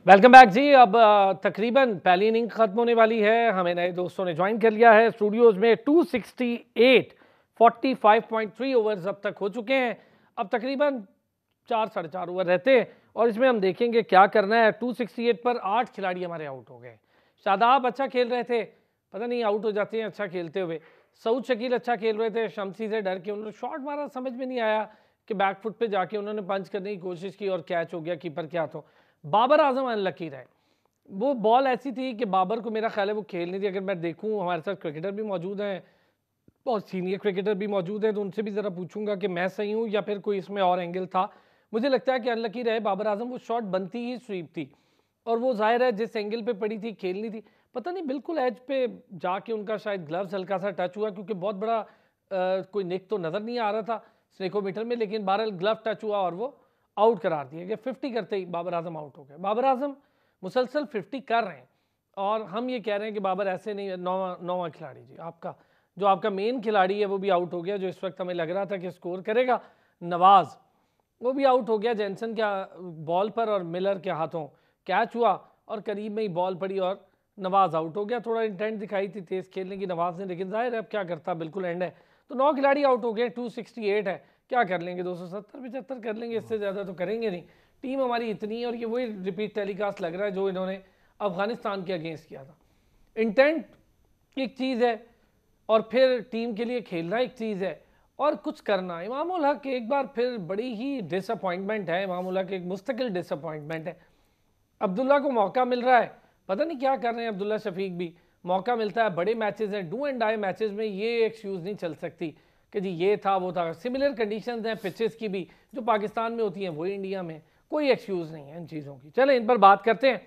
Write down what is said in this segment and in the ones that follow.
Welcome back जी। अब तकरीबन पहली इनिंग खत्म होने वाली है। हमें नए दोस्तों ने ज्वाइन कर लिया है स्टूडियोज में। 268 45.3 ओवर्स अब तक हो चुके हैं। अब तकरीबन 4-4.5 ओवर रहते हैं और इसमें हम देखेंगे क्या करना है। 268 पर 8 खिलाड़ी हमारे आउट हो गए। शादाब अच्छा खेल रहे थे, पता नहीं आउट हो जाते हैं अच्छा खेलते हुए। सऊद शकील अच्छा खेल रहे थे, शमसी से डर के उन्होंने शॉट मारा, समझ में नहीं आया कि बैकफुट पे जाके उन्होंने पंच करने की कोशिश की और कैच हो गया कीपर के हाथों। बाबर आजम अनलकी रहे। वो बॉल ऐसी थी कि बाबर को मेरा ख्याल है वो खेल नहीं थी। अगर मैं देखूं, हमारे साथ क्रिकेटर भी मौजूद हैं और सीनियर क्रिकेटर भी मौजूद हैं, तो उनसे भी ज़रा पूछूंगा कि मैं सही हूं या फिर कोई इसमें और एंगल था। मुझे लगता है कि अनलकी रहे बाबर आजम। वो शॉट बनती ही स्वीप थी और वो जाहिर है जिस एंगल पे पड़ी थी खेलनी थी। पता नहीं बिल्कुल एज पे जाके उनका शायद ग्लव्स हल्का सा टच हुआ, क्योंकि बहुत बड़ा कोई निक तो नज़र नहीं आ रहा था स्नेकोमीटर में, लेकिन बहरहाल ग्लव टच हुआ और वो आउट करार दिया गया। 50 करते ही बाबर आजम आउट हो गए। बाबर आजम मुसलसल 50 कर रहे हैं और हम ये कह रहे हैं कि बाबर ऐसे नहीं। नौवां खिलाड़ी जी आपका, जो आपका मेन खिलाड़ी है वो भी आउट हो गया, जो इस वक्त हमें लग रहा था कि स्कोर करेगा। नवाज वो भी आउट हो गया। जेंसन के बॉल पर और मिलर के हाथों कैच हुआ और करीब में ही बॉल पड़ी और नवाज आउट हो गया। थोड़ा इंटेंट दिखाई थी तेज खेलने की नवाज ने, लेकिन जाहिर है अब क्या करता, बिल्कुल एंड है। तो 9 खिलाड़ी आउट हो गए। 268 है, क्या कर लेंगे, 270-75 कर लेंगे, इससे ज़्यादा तो करेंगे नहीं। टीम हमारी इतनी है और ये वही रिपीट टेलीकास्ट लग रहा है जो इन्होंने अफगानिस्तान के अगेंस्ट किया था। इंटेंट एक चीज़ है और फिर टीम के लिए खेलना एक चीज़ है और कुछ करना। इमाम उल हक एक बार फिर बड़ी ही डिसअपॉइंटमेंट है। इमाम उल हक एक मुस्तकिल डिसअपॉइंटमेंट है। अब्दुल्ला को मौका मिल रहा है, पता नहीं क्या कर रहे हैं अब्दुल्ला शफीक भी। मौका मिलता है, बड़े मैचेस हैं, डू एंड डाई मैचेस में ये एक्सक्यूज़ नहीं चल सकती कि जी ये था वो था। सिमिलर कंडीशंस हैं पिचेस की भी, जो पाकिस्तान में होती हैं वही इंडिया में, कोई एक्सक्यूज़ नहीं है इन चीज़ों की। चलें इन पर बात करते हैं।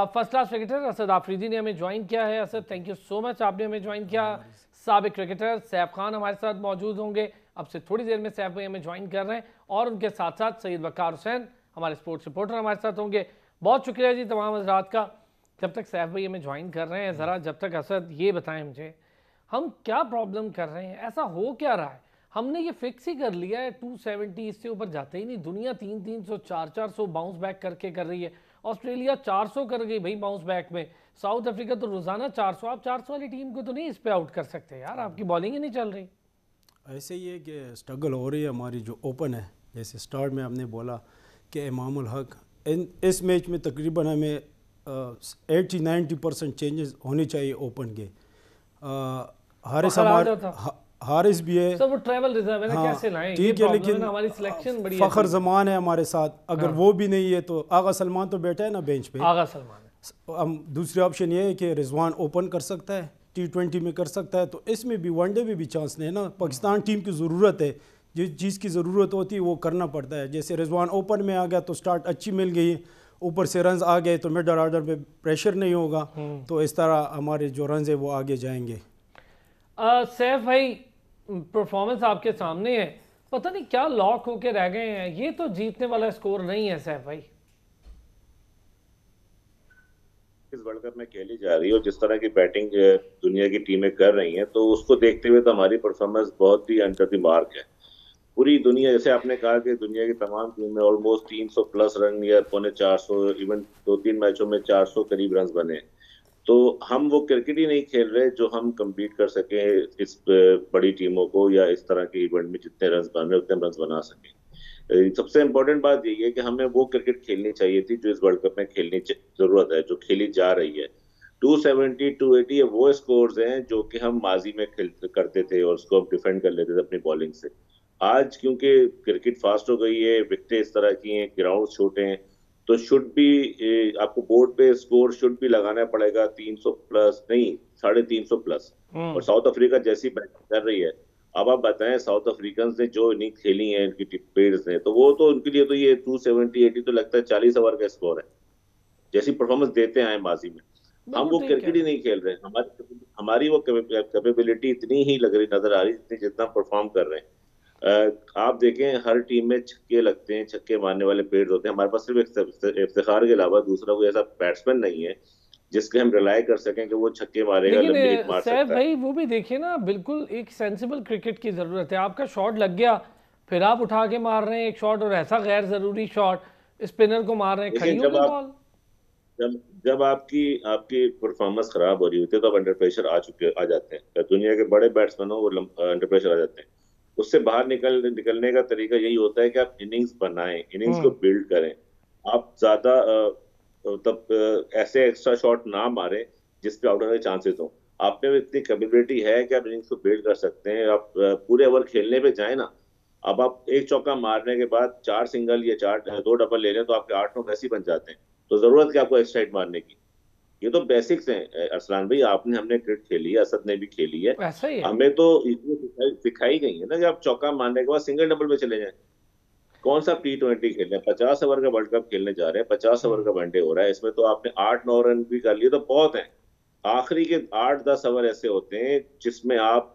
First class cricketer Asad Afridi ने हमें ज्वाइन किया है। Asad, thank you so much, आपने हमें ज्वाइन किया। साबिक क्रिकेटर सैफ खान हमारे साथ मौजूद होंगे। अब से थोड़ी देर में सैफ भाई हमें ज्वाइन कर रहे हैं और उनके साथ साथ सईद वकार हुसैन हमारे स्पोर्ट्स रिपोर्टर हमारे साथ होंगे। बहुत शुक्रिया जी तमाम हजरात का। जब तक सैफ भाई हमें ज्वाइन कर रहे हैं, ज़रा जब तक असद ये बताएं मुझे, हम क्या प्रॉब्लम कर रहे हैं, ऐसा हो क्या रहा है? हमने ये फिक्स ही कर लिया है 270, इससे ऊपर जाते ही नहीं। दुनिया 300-300 400-400 बाउंस बैक करके कर रही है। ऑस्ट्रेलिया 400 कर गई भाई बाउंस बैक में। साउथ अफ्रीका तो रोजाना 400। आप 400 वाली टीम को तो नहीं इस पे आउट कर सकते यार, आपकी बॉलिंग ही नहीं चल रही। ऐसे ही है कि स्ट्रगल हो रही है हमारी जो ओपन है। जैसे स्टार्ट में हमने बोला कि इमाम उल हक इस मैच में तकरीबन हमें 80-90% चेंजेस होने चाहिए ओपन के। हारिस भी है सर, वो ट्रैवल रिजर्व है ना, हाँ, कैसे लाएं? ठीक है, लेकिन हमारी सिलेक्शन बड़ी फ़खर जमान है हमारे साथ। अगर हाँ। वो भी नहीं है तो आगा सलमान तो बैठा है ना बेंच पे। आगा सलमान हम दूसरे ऑप्शन ये है कि रिजवान ओपन कर सकता है, T20 में कर सकता है, तो इसमें भी वनडे में भी चांस नहीं है ना। पाकिस्तान टीम की ज़रूरत है, जिस चीज़ की ज़रूरत होती है वो करना पड़ता है। जैसे रिजवान ओपन में आ गया तो स्टार्ट अच्छी मिल गई, ऊपर से रन्स आ गए तो मिडल ऑर्डर पे प्रेशर नहीं होगा, तो इस तरह हमारे जो रन्स है वो आगे जाएंगे। सैफ भाई, परफॉर्मेंस आपके सामने है, पता नहीं क्या लॉक होके रह गए हैं। ये तो जीतने वाला स्कोर नहीं है सैफ भाई। इस वर्ल्ड कप में खेली जा रही है और जिस तरह की बैटिंग दुनिया की टीमें कर रही हैं, तो उसको देखते हुए तो हमारी परफॉर्मेंस बहुत ही अंडर द मार्क है। पूरी दुनिया, जैसे आपने कहा कि दुनिया की तमाम टीमें ऑलमोस्ट 300 प्लस रन या 450, इवन 2-3 मैचों में 400 करीब रन बने। तो हम वो क्रिकेट ही नहीं खेल रहे जो हम कम्पीट कर सके इस बड़ी टीमों को, या इस तरह के इवेंट में जितने रन बन रहे उतने रन बना सके। सबसे इम्पोर्टेंट बात यही है कि हमें वो क्रिकेट खेलनी चाहिए थी जो इस वर्ल्ड कप में खेलनी जरूरत है, जो खेली जा रही है। 270, 280 वो स्कोर्स हैं जो कि हम माजी में खेल करते थे और उसको हम डिफेंड कर लेते थे अपनी बॉलिंग से। आज क्योंकि क्रिकेट फास्ट हो गई है, विकेटें इस तरह की हैं, ग्राउंड छोटे हैं, तो शुड भी आपको बोर्ड पे स्कोर शुड भी लगाना पड़ेगा 300 प्लस, नहीं 350 प्लस। और साउथ अफ्रीका जैसी बैटिंग कर रही है, अब आप बताएं साउथ अफ्रीकन ने जो इनिंग खेली है इनकी टिप्पेड्स ने, तो वो तो उनके लिए तो ये 270, 80 तो लगता है 40 ओवर का स्कोर है जैसी परफॉर्मेंस देते आए माजी में। हम वो क्रिकेट ही नहीं खेल रहे। हमारी वो कैपेबिलिटी इतनी ही लग रही नजर आ रही जितना परफॉर्म कर रहे हैं। आप देखें हर टीम में छक्के लगते हैं, छक्के मारने वाले पेड़ होते हैं। हमारे पास सिर्फ इफ्तिखार के अलावा दूसरा कोई ऐसा बैट्समैन नहीं है जिसके हम रिलाई कर सकें कि वो छक्के मारेगा, लंबी हिट मार सकता है। भाई वो भी देखिए ना, बिल्कुल एक सेंसिबल क्रिकेट की जरूरत है। आपका शॉट लग गया, फिर आप उठा के मार रहे हैं एक शॉट, और ऐसा गैर जरूरी शॉट स्पिनर को मार रहे हैं, खड़ी हो गई बॉल। जब जब आपकी आपकी परफॉर्मेंस खराब हो रही होती है तो आप अंडर प्रेशर आ जाते हैं। दुनिया के बड़े बैट्समैन हो वो अंडर प्रेशर आ जाते हैं। उससे बाहर निकलने का तरीका यही होता है कि आप इनिंग्स बनाएं, इनिंग्स को हम्म। बिल्ड करें। आप ज्यादा तब ऐसे एक्स्ट्रा शॉट ना मारें जिसपे आउट होने के चांसेस हो। आप में इतनी कैपेबिलिटी है कि आप इनिंग्स को बिल्ड कर सकते हैं। आप पूरे ओवर खेलने पे जाए ना। अब आप एक चौका मारने के बाद 4 सिंगल या 2 डबल ले लें तो आपके 8-9 वैसे ही बन जाते हैं। तो जरूरत क्या आपको एक्स्ट्रा हिट मारने की? ये तो बेसिक्स हैं। अरसलान भाई, आपने हमने क्रिकेट खेली है, असद ने भी खेली है। ऐसा ही है। हमें तो इतनी सिखाई गई है ना कि आप चौका मारने के बाद सिंगल डबल में चले जाएं। कौन सा T20 खेल रहे हैं? 50 ओवर का वर्ल्ड कप खेलने जा रहे हैं, 50 ओवर का वनडे हो रहा है। इसमें तो आपने 8-9 रन भी कर लिए तो बहुत है। आखिरी के 8-10 ओवर ऐसे होते हैं जिसमें आप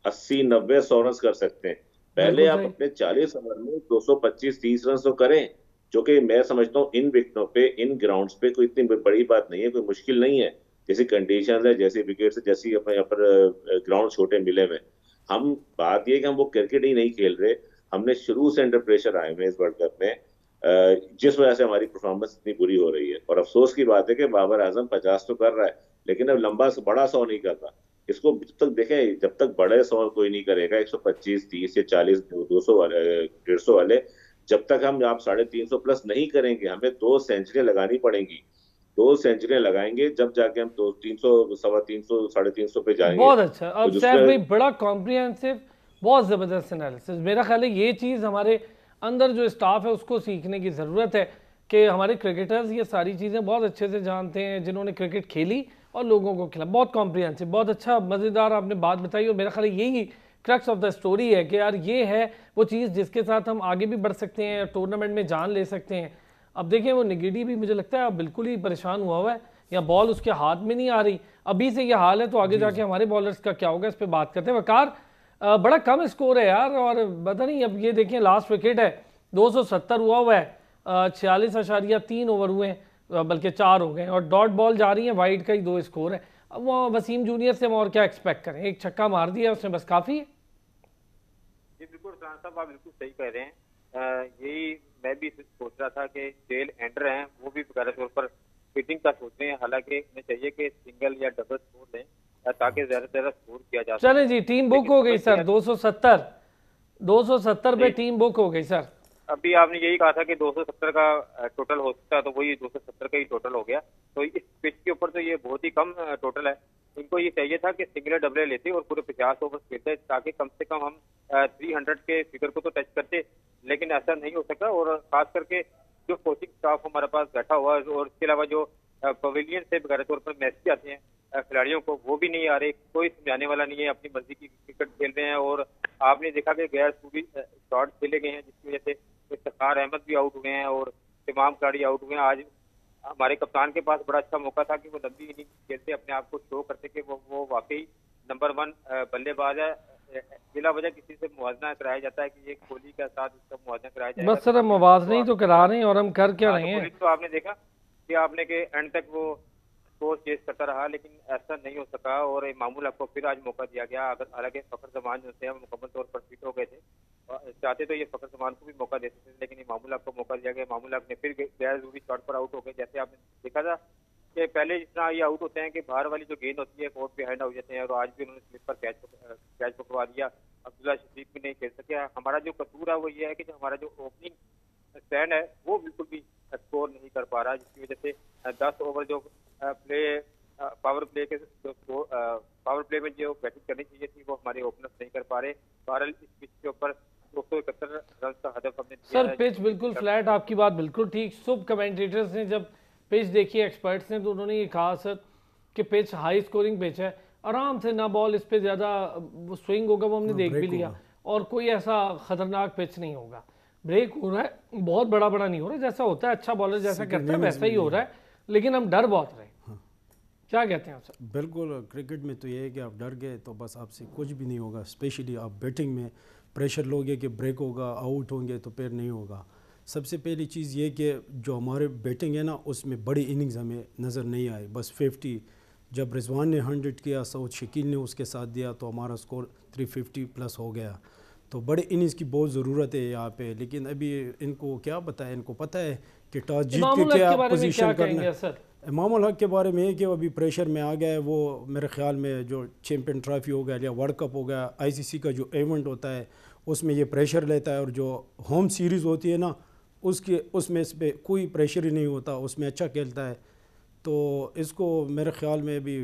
80-90-100 रन कर सकते हैं। पहले बिल्कुल आप सही। अपने 40 ओवर में 225-30 रन तो करें, जो कि मैं समझता हूँ इन विकेटों पे, इन ग्राउंड्स पे कोई इतनी बड़ी बात नहीं है, कोई मुश्किल नहीं है। जैसी कंडीशन है, जैसे विकेट से, जैसी अपने यहाँ पर ग्राउंड छोटे मिले हुए। हम बात ये कि हम वो क्रिकेट ही नहीं खेल रहे। हमने शुरू से अंडर प्रेशर आए हुए इस वर्ल्ड कप में, जिस वजह से हमारी परफॉर्मेंस इतनी बुरी हो रही है। और अफसोस की बात है कि बाबर आजम 50 तो कर रहा है, लेकिन अब बड़ा 100 नहीं कर रहा। इसको जब तक देखें, जब तक बड़े 100 कोई नहीं करेगा, 125, 30 या 40, 200 वाले, 150 वाले, जब तक हम आप 350 प्लस नहीं करेंगे, हमें 2 सेंचुरियां लगानी पड़ेंगी। 2 सेंचुरियां लगाएंगे जब जाके हम 300, 350, 350 पे जाएंगे। बहुत अच्छा। तो अब सैफ जिसमें भाई बड़ा कॉम्प्रिहेंसिव, बहुत ज़बरदस्त एनालिसिस। मेरा ख्याल है ये चीज़ हमारे अंदर जो स्टाफ है उसको सीखने की ज़रूरत है कि हमारे क्रिकेटर्स ये सारी चीज़ें बहुत अच्छे से जानते हैं, जिन्होंने क्रिकेट खेली और लोगों को खिला। बहुत कॉम्प्रिहेंसिव, बहुत अच्छा, मज़ेदार आपने बात बताई। और मेरा ख्याल है यही क्रक्स ऑफ द स्टोरी है कि यार ये है वो चीज़ जिसके साथ हम आगे भी बढ़ सकते हैं, टूर्नामेंट में जान ले सकते हैं। अब देखिए वो निगेडी भी मुझे लगता है अब बिल्कुल ही परेशान हुआ हुआ है, या बॉल उसके हाथ में नहीं आ रही। अभी से ये हाल है तो आगे जाके हमारे बॉलर्स का क्या होगा, इस पर बात करते हैं। वकार, बड़ा कम स्कोर है यार, और पता नहीं, अब ये देखें लास्ट विकेट है 270 हुआ है, 46.3 ओवर हुए हैं, बल्कि 4 हो गए, और डॉट बॉल जा रही है, वाइड का ही 2 स्कोर है। अब वो वसीम जूनियर से हम और क्या एक्सपेक्ट करें? एक छक्का मार दिया उसने, बस काफ़ी है। जी बिल्कुल फरहान साहब, आप बिल्कुल सही कह रहे हैं। यही मैं भी सोच रहा था कि टेल एंडर हैं वो भी बेकार तौर पर फिटिंग का सोच रहे हैं। हालांकि उन्हें चाहिए कि सिंगल या डबल स्कोर लें ताकि ज्यादा से ज्यादा स्कोर किया जा सके। चलें जी, टीम बुक हो गई सर। 270 पे टीम बुक हो गई सर। अभी आपने यही कहा था कि 270 का टोटल हो सकता है, तो वही 270 का ही टोटल हो गया। तो इस पिच के ऊपर तो ये बहुत ही कम टोटल है। इनको ये चाहिए था कि सिंगल डबल लेते और पूरे 50 ओवर खेलते ताकि कम से कम हम 300 के फिगर को तो टच करते, लेकिन ऐसा नहीं हो सका। और खास करके जो कोचिंग स्टाफ हमारे पास बैठा हुआ है और इसके अलावा जो पवेलियन से वगैरह तौर पर मैसेज आते हैं खिलाड़ियों को, वो भी नहीं आ रहे। कोई समझाने वाला नहीं है, अपनी मर्जी की क्रिकेट खेल रहे हैं। और आपने देखा कि गैर सूरी शॉट खेले गए हैं जिसकी वजह से इफ्तिखार अहमद भी आउट हुए हैं और तमाम खिलाड़ी आउट हुए हैं। आज हमारे कप्तान के पास बड़ा अच्छा मौका था कि वो लंबी इनिंग खेलते, अपने आप को शो करते कि वो वाकई नंबर 1 बल्लेबाज है। बिला वजह किसी से मुआवजा कराया जाता है कि ये कोहली के साथ इसका मुआवजा कराया जाएगा। बस सर हम मुवाज़ना ही तो करा रहे हैं, और हम कर क्या रहे हैं? तो आपने देखा कि आपने के एंड तक वो स्कोर चेस करता रहा, लेकिन ऐसा नहीं हो सका। और मामूल आपको फिर आज मौका दिया गया। अगर हालांकि फखर जमान जो थे मुकम्मल तौर पर फिट हो गए थे, चाहते तो ये फखर जमान को भी मौका देते थे, लेकिन मामूल आपको मौका दिया गया। मामूल आपने फिर गैर जरूरी शॉट पर आउट हो गए। जैसे आपने देखा था कि पहले जितना ये आउट होते हैं कि बाहर वाली जो गेंद होती है कोर्ट बिहाइंड हो जाते हैं, और आज भी उन्होंने स्लिप पर कैच पकड़वा दिया। अब्दुल्ला शफीक भी नहीं खेल सके। हमारा जो कसूर है वो ये है कि जो हमारा जो ओपनिंग स्टैंड है वो बिल्कुल भी स्कोर नहीं कर पा रहा, जिसकी वजह से 10 ओवर जो पावर प्ले में जो बैटिंग करनी चाहिए थी वो हमारे ओपनर्स नहीं कर पा रहे। बहरहाल इस पिच के ऊपर 271 रन का हदफ हमने दिया सर पिच बिल्कुल फ्लैट, आपकी बात बिल्कुल ठीक। सब कमेंटेटर्स ने जब पिच देखी, एक्सपर्ट्स ने, तो उन्होंने ये कहा सर कि पिच हाई स्कोरिंग पिच है, आराम से ना बॉल इस पे ज़्यादा स्विंग होगा, वो हमने देख भी लिया, और कोई ऐसा खतरनाक पिच नहीं होगा। ब्रेक हो रहा है, बहुत बड़ा बड़ा नहीं हो रहा, जैसा होता है अच्छा बॉलर जैसा करता है वैसा ही हो रहा है, लेकिन हम डर बहुत रहे। क्या कहते हैं आप सर? बिल्कुल, क्रिकेट में तो ये है कि आप डर गए तो बस आपसे कुछ भी नहीं होगा। स्पेशली आप बैटिंग में प्रेशर लोगे कि ब्रेक होगा, आउट होंगे, तो फिर नहीं होगा। सबसे पहली चीज़ ये कि जो हमारे बैटिंग है ना, उसमें बड़ी इनिंग्स हमें नज़र नहीं आई। बस 50, जब रिजवान ने 100 किया, सऊद शकील ने उसके साथ दिया, तो हमारा स्कोर 350 प्लस हो गया। तो बड़े इनिंग्स की बहुत ज़रूरत है यहाँ पे। लेकिन अभी इनको क्या पता है, इनको पता है कि टॉस जीत इमामुल के हक क्या के बारे में पोजीशन क्या करना कहेंगे है। सर? इमामुल हक के बारे में है कि अभी प्रेशर में आ गया है। वो मेरे ख्याल में जो चैम्पियन ट्रॉफी हो गया या वर्ल्ड कप हो गया, आईसीसी का जो इवेंट होता है उसमें ये प्रेशर लेता है, और जो होम सीरीज़ होती है ना उसमें इस पर कोई प्रेशर ही नहीं होता, उसमें अच्छा खेलता है। तो इसको मेरे ख्याल में भी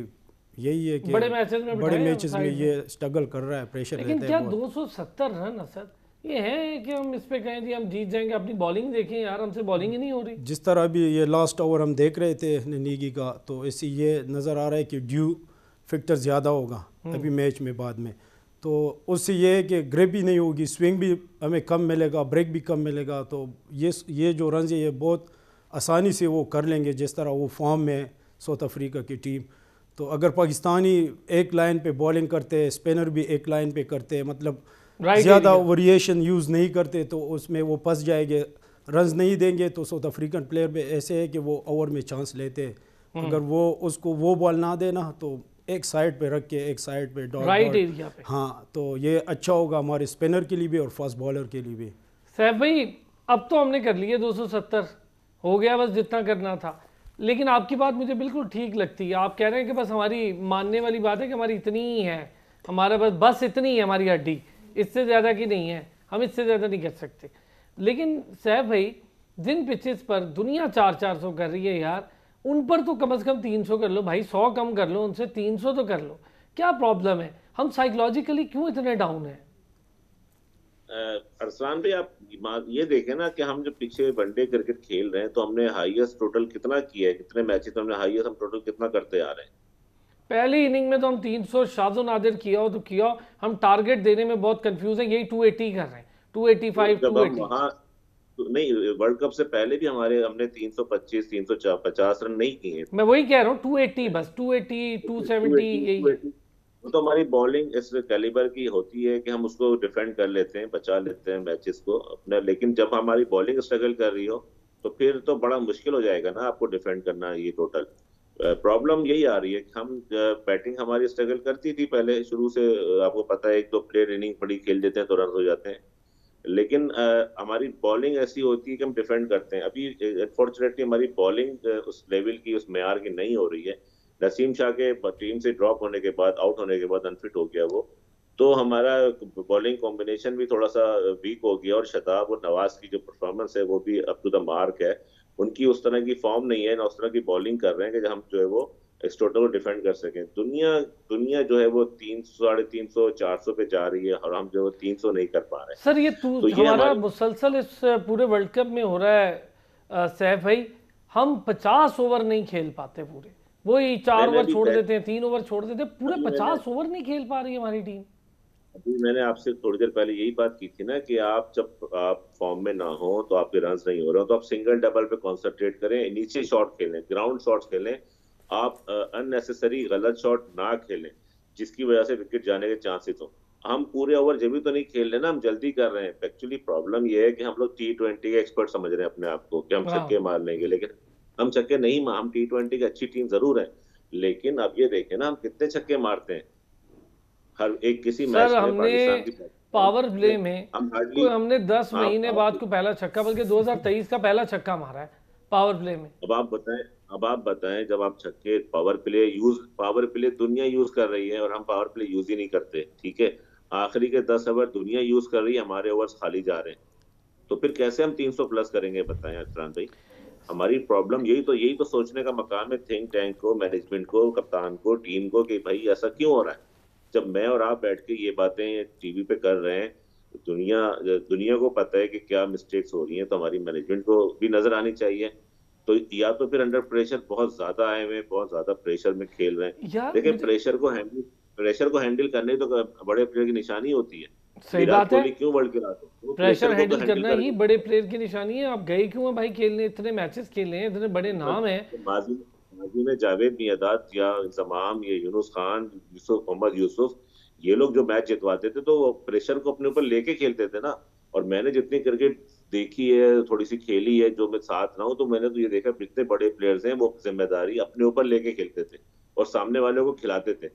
यही है कि बड़े मैचेस में ये स्ट्रगल कर रहा है, प्रेशर लेकिन रहता क्या है बहुत। 270 रन असद ये है कि हम इस पे कहें जी हम जीत जाएंगे? अपनी बॉलिंग देखें यार, हमसे बॉलिंग ही नहीं हो रही। जिस तरह अभी ये लास्ट ओवर हम देख रहे थे नीगी का, तो इससे ये नज़र आ रहा है कि ड्यू फैक्टर ज़्यादा होगा अभी मैच में बाद में। तो उससे ये है कि ग्रिप भी नहीं होगी, स्विंग भी हमें कम मिलेगा, ब्रेक भी कम मिलेगा। तो ये जो रन है ये बहुत आसानी से वो कर लेंगे, जिस तरह वो फॉर्म में साउथ अफ्रीका की टीम। तो अगर पाकिस्तानी एक लाइन पे बॉलिंग करते हैं, स्पिनर भी एक लाइन पे करते हैं, मतलब ज़्यादा वेरिएशन यूज़ नहीं करते, तो उसमें वो फंस जाएंगे, रन्स नहीं देंगे। तो साउथ अफ्रीकन प्लेयर भी ऐसे है कि वो ओवर में चांस लेते हैं। अगर वो उसको वो बॉल ना देना तो एक साइड पे रख के एक साइड पे डॉट राइट एरिया पे, हाँ, तो ये अच्छा होगा हमारे स्पिनर के लिए भी और फास्ट बॉलर के लिए भी। सैफ भाई अब तो हमने कर लिए 270 हो गया, बस जितना करना था। लेकिन आपकी बात मुझे बिल्कुल ठीक लगती है। आप कह रहे हैं कि बस हमारी मानने वाली बात है कि हमारी इतनी ही है, हमारा बस इतनी है हमारी हड्डी, इससे ज़्यादा की नहीं है, हम इससे ज़्यादा नहीं कर सकते। लेकिन सैफ भाई जिन पिचेस पर दुनिया 400 कर रही है यार, उन पर तो कम से कम 300 कर लो भाई, 100 कम कर लो, उनसे 300 तो कर लो। क्या प्रॉब्लम है? हम साइकोलॉजिकली क्यों इतने डाउन हैं? अरसलान भाई आप ये देखें ना कि हम जो पीछे वनडे क्रिकेट खेल रहे हैं तो हमने हाईएस्ट टोटल कितना किया है, कितने मैचेस हमने हाईएस्ट हम टोटल कितना करते आ रहे हैं। पहली इनिंग में तो हम 300 शाज़ो नादिर किया हो तो किया। हम टारगेट देने में बहुत कंफ्यूज हैं, यही 280 कर रहे हैं, 285 जब हम 280। वहाँ नहीं, वर्ल्ड कप से पहले भी हमने 325 350 रन नहीं किए। मैं वही कह रहा हूँ 280, बस 280 270 यही है। वो तो हमारी बॉलिंग इस कैलिबर की होती है कि हम उसको डिफेंड कर लेते हैं, बचा लेते हैं मैचेस को अपना। लेकिन जब हमारी बॉलिंग स्ट्रगल कर रही हो तो फिर तो बड़ा मुश्किल हो जाएगा ना आपको डिफेंड करना। ये टोटल प्रॉब्लम यही आ रही है कि हम बैटिंग हमारी स्ट्रगल करती थी पहले शुरू से। आपको पता है एक दो प्लेयर इनिंग बड़ी खेल देते हैं तो रन हो जाते हैं, लेकिन हमारी बॉलिंग ऐसी होती है कि हम डिफेंड करते हैं। अभी अनफॉर्चुनेटली हमारी बॉलिंग उस लेवल की, उस मेयार की नहीं हो रही है। नसीम शाह के टीम से ड्रॉप होने के बाद, आउट होने के बाद अनफिट हो गया वो, तो हमारा बॉलिंग कॉम्बिनेशन भी थोड़ा सा वीक हो गया। और शताब और नवाज की जो परफॉर्मेंस है वो भी अप टू द मार्क है। उनकी उस तरह की फॉर्म नहीं है ना, उस तरह की बॉलिंग कर रहे हैं कि हम जो है वो इस टोटल को डिफेंड कर सकें। दुनिया जो है वो 300 350 400 पे जा रही है और हम जो 300 नहीं कर पा रहे। सर ये तो ये हमारा मुसलसल इस पूरे वर्ल्ड कप में हो रहा है सैफ भाई, हम 50 ओवर नहीं खेल पाते पूरे, वही 4 ओवर छोड़ देते हैं, 3 ओवर छोड़ देते हैं, पूरे 50 ओवर नहीं खेल पा रही है हमारी टीम। अभी मैंने आपसे थोड़ी देर पहले यही बात की थी ना कि जब आप फॉर्म में ना हो तो आपके रन नहीं हो रहे हो तो आप सिंगल डबल पे कॉन्सेंट्रेट करें, नीचे शॉट खेलें, ग्राउंड शॉट्स खेलें। आप अननेसेसरी गलत शॉट ना खेलें जिसकी वजह से विकेट जाने के चांसेस हो। हम पूरे ओवर जब भी तो नहीं खेल रहे ना, हम जल्दी कर रहे हैं। एक्चुअली प्रॉब्लम ये है कि हम लोग T20 के एक्सपर्ट समझ रहे हैं अपने आप को कि हम छक्के मार लेंगे, लेकिन हम छक्के नहीं मार, हम T20 की अच्छी टीम जरूर है, लेकिन अब ये देखें ना हम कितने छक्के मारते हैं हर एक किसी मैच में। पाकिस्तान की पावर प्ले में हमने 10 हाँ, महीने बाद को पहला छक्का, बल्कि 2023 का पहला छक्का मारा है पावर प्ले में। अब आप बताएं जब आप छक्के पावर प्ले दुनिया यूज कर रही है और हम पावर प्ले यूज ही नहीं करते, ठीक है। आखिरी के 10 ओवर दुनिया यूज कर रही है, हमारे ओवर्स खाली जा रहे हैं, तो फिर कैसे हम 300 प्लस करेंगे बताएं अरफान भाई। हमारी प्रॉब्लम यही तो सोचने का मकाम है थिंक टैंक को, मैनेजमेंट को, कप्तान को, टीम को, कि भाई ऐसा क्यों हो रहा है। जब मैं और आप बैठ के ये बातें टीवी पे कर रहे हैं, दुनिया को पता है कि क्या मिस्टेक्स हो रही हैं, तो हमारी मैनेजमेंट को भी नजर आनी चाहिए। तो या तो फिर अंडर प्रेशर बहुत ज्यादा आए हुए, बहुत ज्यादा प्रेशर में खेल रहे हैं। देखिए प्रेशर को हैंडल करने तो बड़े प्लेयर की निशानी होती है। सही बात है, क्यों वर्ल्ड के रात प्रेशर हैंडल करना ही बड़े प्लेयर की निशानी है। आप गए क्यों हैं भाई खेलने, इतने मैचेस खेले हैं, इतने बड़े नाम हैं। माजी में जावेद मियादाद या इंजमाम, ये यूनुस खान, मोहम्मद यूसुफ, ये लोग जो मैच जितवाते थे तो वो प्रेशर को अपने ऊपर लेके खेलते थे ना। और मैंने जितनी क्रिकेट देखी है, थोड़ी सी खेली है, जो मैं साथ रहा हूँ, तो मैंने तो ये देखा जितने बड़े प्लेयर्स हैं वो जिम्मेदारी अपने ऊपर लेके खेलते थे और सामने वालों को खिलाते थे,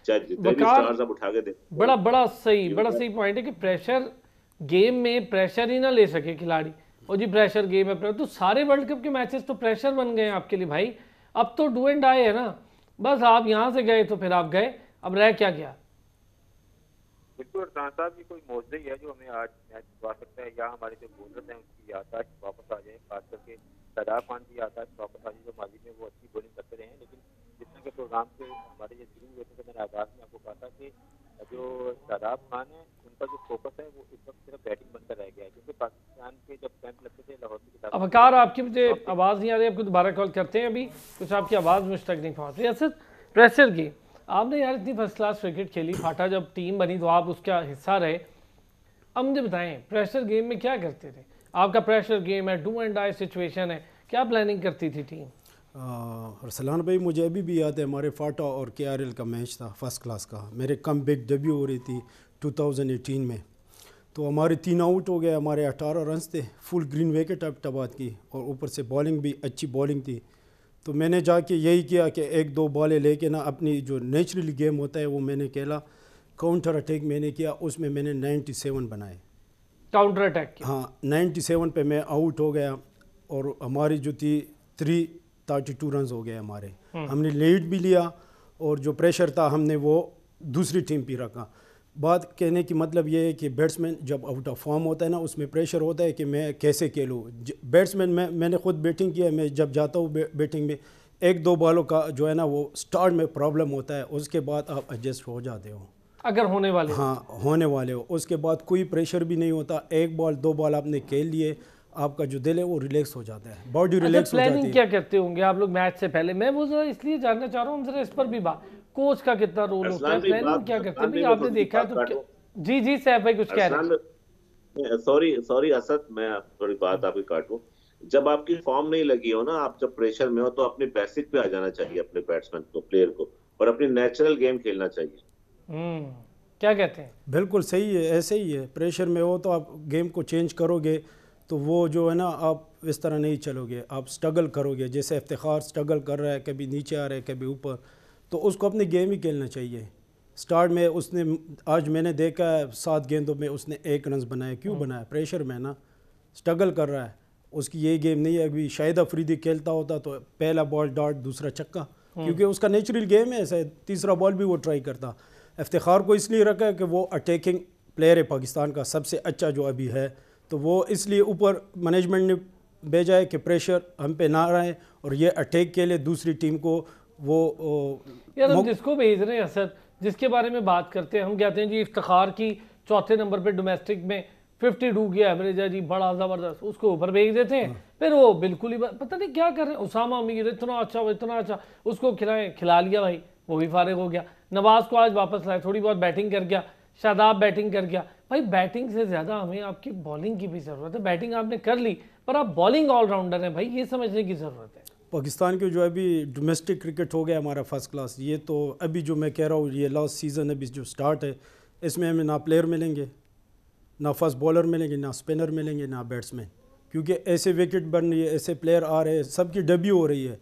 चाहे जितने भी स्टार्स आप उठा के दे। बड़ा सही पॉइंट है कि प्रेशर गेम में प्रेशर ही ना ले सके खिलाड़ी, और जी प्रेशर गेम है, तो सारे वर्ल्ड कप के मैचेस तो प्रेशर बन गए हैं आपके लिए भाई। अब तो डू एंड डाई है ना, बस आप यहाँ से गए तो फिर आप गए, अब रह क्या गया। बिल्कुल खान साहब, ये कोई मौजूद ही है जो हमें आज मैच जितवा सकता है, या हमारे जो बॉलर हैं उनकी याददाश्त वापस आ जाए, खास करके शादाब खान की याददाश्त वापस आ जाए, जो माजी में वो अच्छी बॉलिंग करते रहे हैं। लेकिन जितना के प्रोग्राम से हमारे ये शुरू हुए थे, तो मैंने आगाज में आपको कहा था कि जो शादाब खान है उनका जो फोकस है वो इस वक्त सिर्फ बैटिंग बनकर रह गया है, क्योंकि पाकिस्तान के जब कैंप लगते थे लाहौर की अब वकार आपकी मुझे आवाज़ नहीं आ रही, आपको दोबारा कॉल करते हैं, अभी कुछ आपकी आवाज़ मुझ तक नहीं पहुँच रही। असद प्रेशर की आपने यार इतनी फर्स्ट क्लास क्रिकेट खेली, फाटा जब टीम बनी तो आप उसका हिस्सा रहे। अब मुझे बताएं प्रेशर गेम में क्या करते थे, आपका प्रेशर गेम है, डू एंड डाई सिचुएशन है, क्या प्लानिंग करती थी टीम। रसलान भाई मुझे अभी भी याद है हमारे फाटा और KRL का मैच था फर्स्ट क्लास का, मेरे कम बैक डेब्यू हो रही थी 2018 में। तो हमारे 3 आउट हो गए, हमारे 18 रन थे, फुल ग्रीन विकेट अब्टाबाद की, और ऊपर से बॉलिंग भी अच्छी बॉलिंग थी। तो मैंने जाके यही किया कि 1-2 बॉलें लेके ना अपनी जो नेचुरली गेम होता है वो मैंने खेला, काउंटर अटैक मैंने किया, उसमें मैंने 97 बनाए, काउंटर अटैक किया। हाँ 97 पे मैं आउट हो गया, और हमारी जो थी 332 रन हो गए हमारे। हमने लीड भी लिया, और जो प्रेशर था हमने वो दूसरी टीम पे रखा। बात कहने की मतलब ये है कि बैट्समैन जब आउट ऑफ फॉर्म होता है ना, उसमें प्रेशर होता है कि मैं कैसे खेलूँ। बैट्समैन मैंने खुद बैटिंग किया, मैं जब जाता हूँ बैटिंग में 1-2 बॉलों का जो है ना वो स्टार्ट में प्रॉब्लम होता है, उसके बाद आप एडजस्ट हो जाते हो अगर होने वाले, हाँ होने वाले हो, उसके बाद कोई प्रेशर भी नहीं होता। 1 बॉल 2 बॉल आपने खेल लिए, आपका जो दिल है वो रिलैक्स हो जाता है, बॉडी रिलैक्स हो जाती है। प्लानिंग क्या करते होंगे आप लोग मैच से पहले, मैं वो जरा इसलिए जानना चाह रहा हूँ, जरा इस पर भी बात, कोच का कितना रोल होता है, प्लानिंग क्या करते हैं भाई, आपने देखा है तो। जी जी सैफ भाई कुछ कह रहे हैं। सॉरी असद, मैं थोड़ी बात आपकी काटूं। जब आपकी फॉर्म नहीं लगी हो ना, आप जब प्रेशर में हो, तो अपने बेसिक पे आ जाना चाहिए अपने बैट्समैन को, प्लेयर को, और अपनी नेचुरल गेम खेलना चाहिए। क्या कहते हैं। बिल्कुल सही है, ऐसे ही है। प्रेशर में हो तो आप गेम को चेंज करोगे तो वो जो है ना आप इस तरह नहीं चलोगे, आप स्ट्रगल करोगे। जैसे इफ्तिखार स्ट्रगल कर रहा है, कभी नीचे आ रहा है कभी ऊपर, तो उसको अपनी गेम ही खेलना चाहिए। स्टार्ट में उसने, आज मैंने देखा है 7 गेंदों में उसने 1 रन बनाया, क्यों बनाया, प्रेशर में ना, स्ट्रगल कर रहा है, उसकी यही गेम नहीं है। अभी शाहिद अफरीदी खेलता होता तो पहला बॉल डॉट दूसरा छक्का, क्योंकि उसका नेचुरल गेम है ऐसा, तीसरा बॉल भी वो ट्राई करता। इफ्तिखार को इसलिए रखा है कि वो अटैकिंग प्लेयर है पाकिस्तान का सबसे अच्छा जो अभी है, तो वो इसलिए ऊपर मैनेजमेंट ने भेजा है कि प्रेशर हम पे ना रहे, और ये अटैक के लिए दूसरी टीम को वो यार हम जिसको भेज रहे हैं असद, जिसके बारे में बात करते हैं, हम कहते हैं जी इफ्तिखार की 4थे नंबर पे डोमेस्टिक में 52 की एवरेज है जी, बड़ा ज़बरदस्त, उसको ऊपर भेज देते हैं। फिर वो बिल्कुल ही पता नहीं क्या कर रहे हैं, उसामा मीर इतना अच्छा, उसको खिला लिया भाई, वो भी फारिग हो गया। नवाज को आज वापस लाए, थोड़ी बहुत बैटिंग कर गया, शादाब बैटिंग कर गया। भाई बैटिंग से ज़्यादा हमें आपकी बॉलिंग की भी ज़रूरत है। बैटिंग आपने कर ली, पर आप बॉलिंग ऑलराउंडर हैं भाई, ये समझने की ज़रूरत है। पाकिस्तान के जो अभी डोमेस्टिक क्रिकेट हो गया हमारा फर्स्ट क्लास, ये तो अभी जो मैं कह रहा हूँ, ये लास्ट सीज़न अभी जो स्टार्ट है, इसमें हमें ना प्लेयर मिलेंगे, ना फास्ट बॉलर मिलेंगे, ना स्पिनर मिलेंगे, ना बैट्समैन, क्योंकि ऐसे विकेट बन रही है, ऐसे प्लेयर आ रहे हैं, सबकी डेब्यू हो रही है।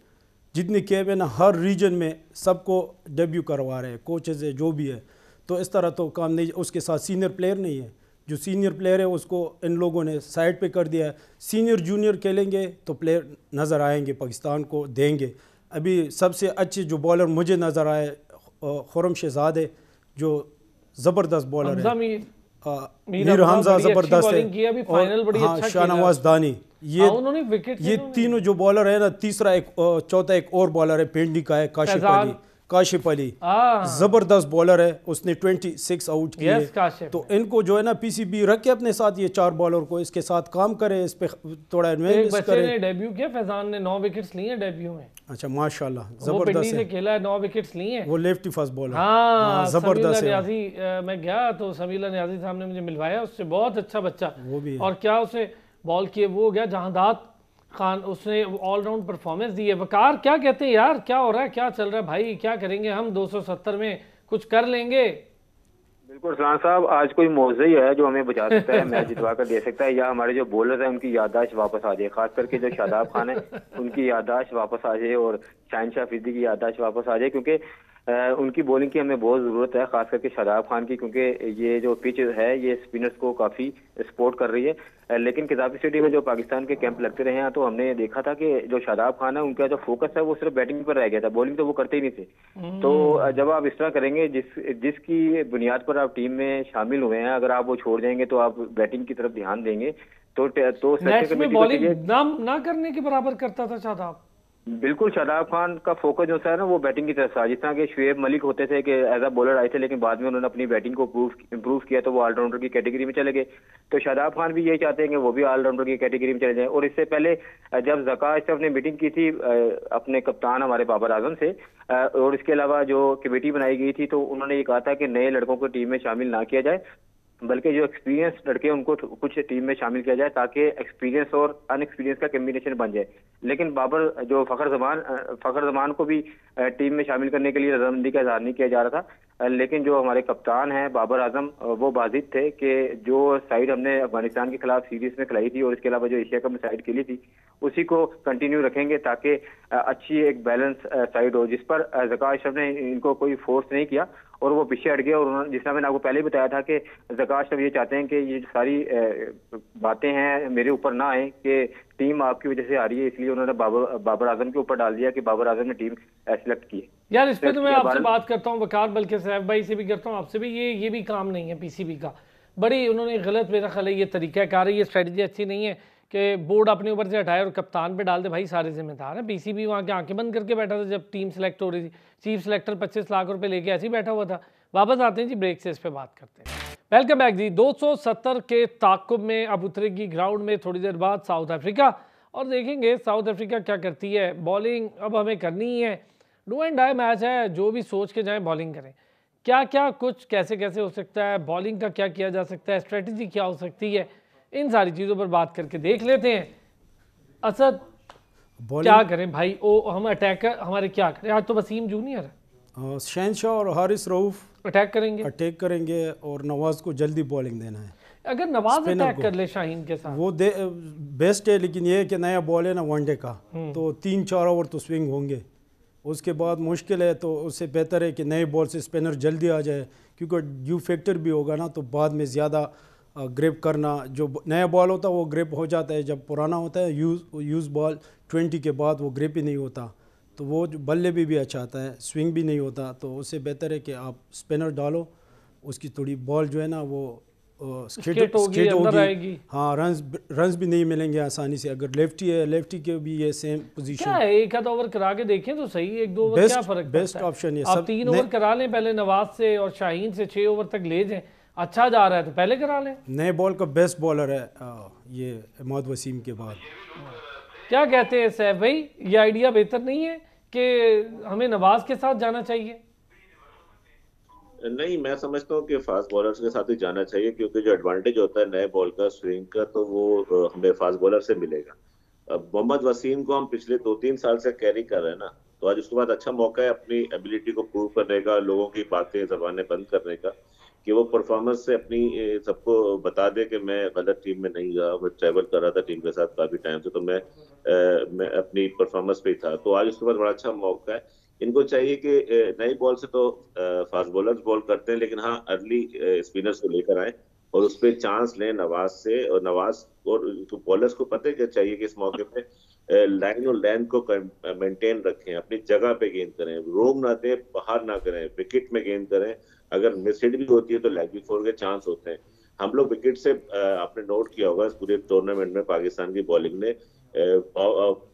जितनी कैब है ना हर रीजन में सबको डेब्यू करवा रहे हैं, कोचेज़ है जो भी है। तो इस तरह तो काम नहीं, उसके साथ सीनियर प्लेयर नहीं है, जो सीनियर प्लेयर है उसको इन लोगों ने साइड पे कर दिया है। सीनियर जूनियर खेलेंगे तो प्लेयर नज़र आएंगे, पाकिस्तान को देंगे। अभी सबसे अच्छे जो बॉलर मुझे नज़र आए खुरम शहजाद है, जो ज़बरदस्त बॉलर है, मीर हमजा ज़बरदस्त है, और हाँ शाहनवाज दानी, ये तीनों जो बॉलर है ना, तीसरा एक चौथा एक और बॉलर है पेंडी का है, काशिफ अली जबरदस्त बॉलर है, उसने 26 आउट किए। तो इनको जो है ना पीसीबी रख के अपने साथ ये 4 बॉलर को इसके साथ काम करे, इस पे थोड़ा इन्वेस्ट करे। डेब्यू किया फैजान ने, 9 विकेट्स लिए हैं डेब्यू में। अच्छा माशाल्लाह, जबरदस्त है, खेला है, 9 विकेट्स लिए हैं। वो लेफ्टी फास्ट बॉलर, हाँ जबरदस्त है। मैं गया तो समीला नियाजी साहब ने मुझे मिलवाया, उससे बहुत अच्छा बच्चा वो भी है। और क्या उसे बॉल किए वो हो गया जहांदात खान, उसने ऑलराउंड परफॉर्मेंस दी है। वकार क्या कहते हैं यार, क्या हो रहा है, क्या चल रहा है भाई, क्या करेंगे हम 270 में, कुछ कर लेंगे। बिल्कुल सलाम साहब, आज कोई मौजू ही है जो हमें बचा सकता है, मैच जितवा कर दे सकता है, या हमारे जो बॉलर हैं उनकी याददाश्त वापस आ जाए, खास करके जो शादाब खान है उनकी याददाश्त वापस आ जाए, और शाहिन शाह अफरीदी की याददाश्त वापस आ जाए। क्योंकि उनकी बॉलिंग की हमें बहुत ज़रूरत है, खास करके शादाब खान की, क्योंकि ये जो पिच है ये स्पिनर्स को काफ़ी सपोर्ट कर रही है। लेकिन किताबी स्टेडियम में जो पाकिस्तान के कैंप लगते रहे हैं तो हमने देखा था कि जो शादाब खान है उनका जो फोकस है वो सिर्फ बैटिंग पर रह गया था, बॉलिंग तो वो करते ही नहीं थे। तो जब आप इस तरह करेंगे, जिसकी बुनियाद पर आप टीम में शामिल हुए हैं, अगर आप वो छोड़ देंगे तो आप बैटिंग की तरफ ध्यान देंगे तो मैच में बॉलिंग ना करने के बराबर करता था शादाब। बिल्कुल, शादाब खान का फोकस जो है ना वो बैटिंग की तरफ था। जिस तरह के शुएब मलिक होते थे कि एज अ बॉलर आए थे, लेकिन बाद में उन्होंने अपनी बैटिंग को इम्प्रूव किया तो वो ऑलराउंडर की कैटेगरी में चले गए। तो शादाब खान भी यही चाहते हैं कि वो भी ऑलराउंडर की कैटेगरी में चले जाएं। और इससे पहले जब ज़का अशरफ ने मीटिंग की थी अपने कप्तान हमारे बाबर आजम से, और इसके अलावा जो कमेटी बनाई गई थी, तो उन्होंने ये कहा था कि नए लड़कों को टीम में शामिल ना किया जाए, बल्कि जो एक्सपीरियंस लड़के उनको कुछ टीम में शामिल किया जाए ताकि एक्सपीरियंस और अनएक्सपीरियंस का कम्बिनेशन बन जाए। लेकिन बाबर जो फखर जमान को भी टीम में शामिल करने के लिए रजामंदी का इजहार नहीं किया जा रहा था। लेकिन जो हमारे कप्तान हैं बाबर आजम, वो बाजिद थे कि जो साइड हमने अफगानिस्तान के खिलाफ सीरीज में खिलाई थी और इसके अलावा जो एशिया कप में साइड खेली थी उसी को कंटिन्यू रखेंगे ताकि अच्छी एक बैलेंस साइड हो, जिस पर ज़का अशरफ ने इनको कोई फोर्स नहीं किया और वो पीछे हट गए। और उन्होंने, जिस तरह मैंने आपको पहले ही बताया था कि ज़का अशरफ ये चाहते हैं कि ये सारी बातें हैं मेरे ऊपर ना आए कि टीम आपकी वजह से आ रही है, इसलिए उन्होंने बाबर आजम के ऊपर डाल दिया कि बाबर आजम ने टीम सेलेक्ट की है। यार इस पे तो मैं आपसे बात करता हूँ वकार, बल्कि सैफ भाई से भी करता हूँ, आपसे भी। ये भी काम नहीं है पीसीबी का, बड़ी उन्होंने गलत, मेरा ख्याल है ये तरीक़ाकार है, ये स्ट्रेटजी अच्छी नहीं है कि बोर्ड अपने ऊपर से हटाए और कप्तान पे डाल दे। भाई सारे जिम्मेदार हैं। पीसीबी वहाँ के आंखें बंद करके बैठा था जब टीम सेलेक्ट हो रही थी। चीफ सेलेक्टर 25 लाख रुपए लेके ऐसे ही बैठा हुआ था। वापस आते हैं जी ब्रेक से, इस पे बात करते हैं। वेलकम बैक जी। 270 के ताक़ुब में अब उतरेगी ग्राउंड में थोड़ी देर बाद साउथ अफ्रीका, और देखेंगे साउथ अफ्रीका क्या करती है। बॉलिंग अब हमें करनी ही है, डू एंड डाई मैच है, जो भी सोच के जाएं बॉलिंग करें। क्या क्या कुछ कैसे कैसे हो सकता है, बॉलिंग का क्या किया जा सकता है, स्ट्रेटजी क्या हो सकती है, इन सारी चीज़ों पर बात करके देख लेते हैं। असद क्या करें भाई, हम अटैकर हमारे क्या करें। आज तो वसीम जूनियर है, शहनशाह और हारिस रऊफ अटैक करेंगे और नवाज को जल्दी बॉलिंग देना है। अगर नवाज अटैक कर ले शाहीन के साथ वो बेस्ट है, लेकिन ये है कि नया बॉल है ना वनडे का, तो 3-4 ओवर तो स्विंग होंगे, उसके बाद मुश्किल है। तो उससे बेहतर है कि नए बॉल से स्पिनर जल्दी आ जाए, क्योंकि यू फैक्टर भी होगा ना, तो बाद में ज़्यादा ग्रिप करना, जो नया बॉल होता है वो ग्रिप हो जाता है, जब पुराना होता है यूज़ बॉल 20 के बाद वो ग्रिप ही नहीं होता, तो वो बल्ले भी अच्छा आता है, स्विंग भी नहीं होता। तो उससे बेहतर है कि आप स्पिनर डालो, उसकी थोड़ी बॉल जो है ना वो स्किट होगी, हाँ, रन्स भी नहीं मिलेंगे आसानी से। अगर लेफ्टी है, लेफ्टी के भी ये सेम पोजीशन क्या है, एक आध ओवर करा के देखें तो सही, 1-2 ओवर क्या फर्क पड़ता है। बेस्ट ऑप्शन है, आप 3 ओवर करा लें पहले नवाज से और शाहीन से, 6 ओवर तक ले जाएं, अच्छा जा रहा है तो पहले करा लें। नए बॉल का बेस्ट बॉलर है ये इमाद वसीम के बाद। क्या कहते हैं सैफ भाई, ये आइडिया बेहतर नहीं है कि हमें नवाज के साथ जाना चाहिए? नहीं, मैं समझता हूँ कि फास्ट बॉलर्स के साथ ही जाना चाहिए, क्योंकि जो एडवांटेज होता है नए बॉल का, स्विंग का, तो वो हमें फास्ट बॉलर से मिलेगा। अब मोहम्मद वसीम को हम पिछले 2-3 साल से कैरी कर रहे हैं ना, तो आज उसके बाद अच्छा मौका है अपनी एबिलिटी को प्रूव करने का, लोगों की बातें जबानें बंद करने का, कि वो परफॉर्मेंस से अपनी सबको बता दे कि मैं गलत टीम में नहीं गया, मैं ट्रैवल कर रहा था टीम के साथ काफी टाइम से, तो मैं अपनी परफॉर्मेंस पे ही था। तो आज उसके बाद बड़ा अच्छा मौका है। इनको चाहिए कि नई बॉल से तो फास्ट बॉलर्स बॉल करते हैं, लेकिन हाँ अर्ली स्पिनर्स को लेकर आए और उस पर चांस लें नवाज से। और नवाज और तो बॉलर्स को पता है क्या चाहिए कि इस मौके पे लाइन और लेंथ को मेंटेन रखें, अपनी जगह पे गेंद करें, रोम ना दें, बाहर ना करें, विकेट में गेंद करें। अगर मिस हिट भी होती है तो लेग बी फोर के चांस होते हैं। हम लोग विकेट से आपने नोट किया होगा इस पूरे टूर्नामेंट में पाकिस्तान की बॉलिंग ने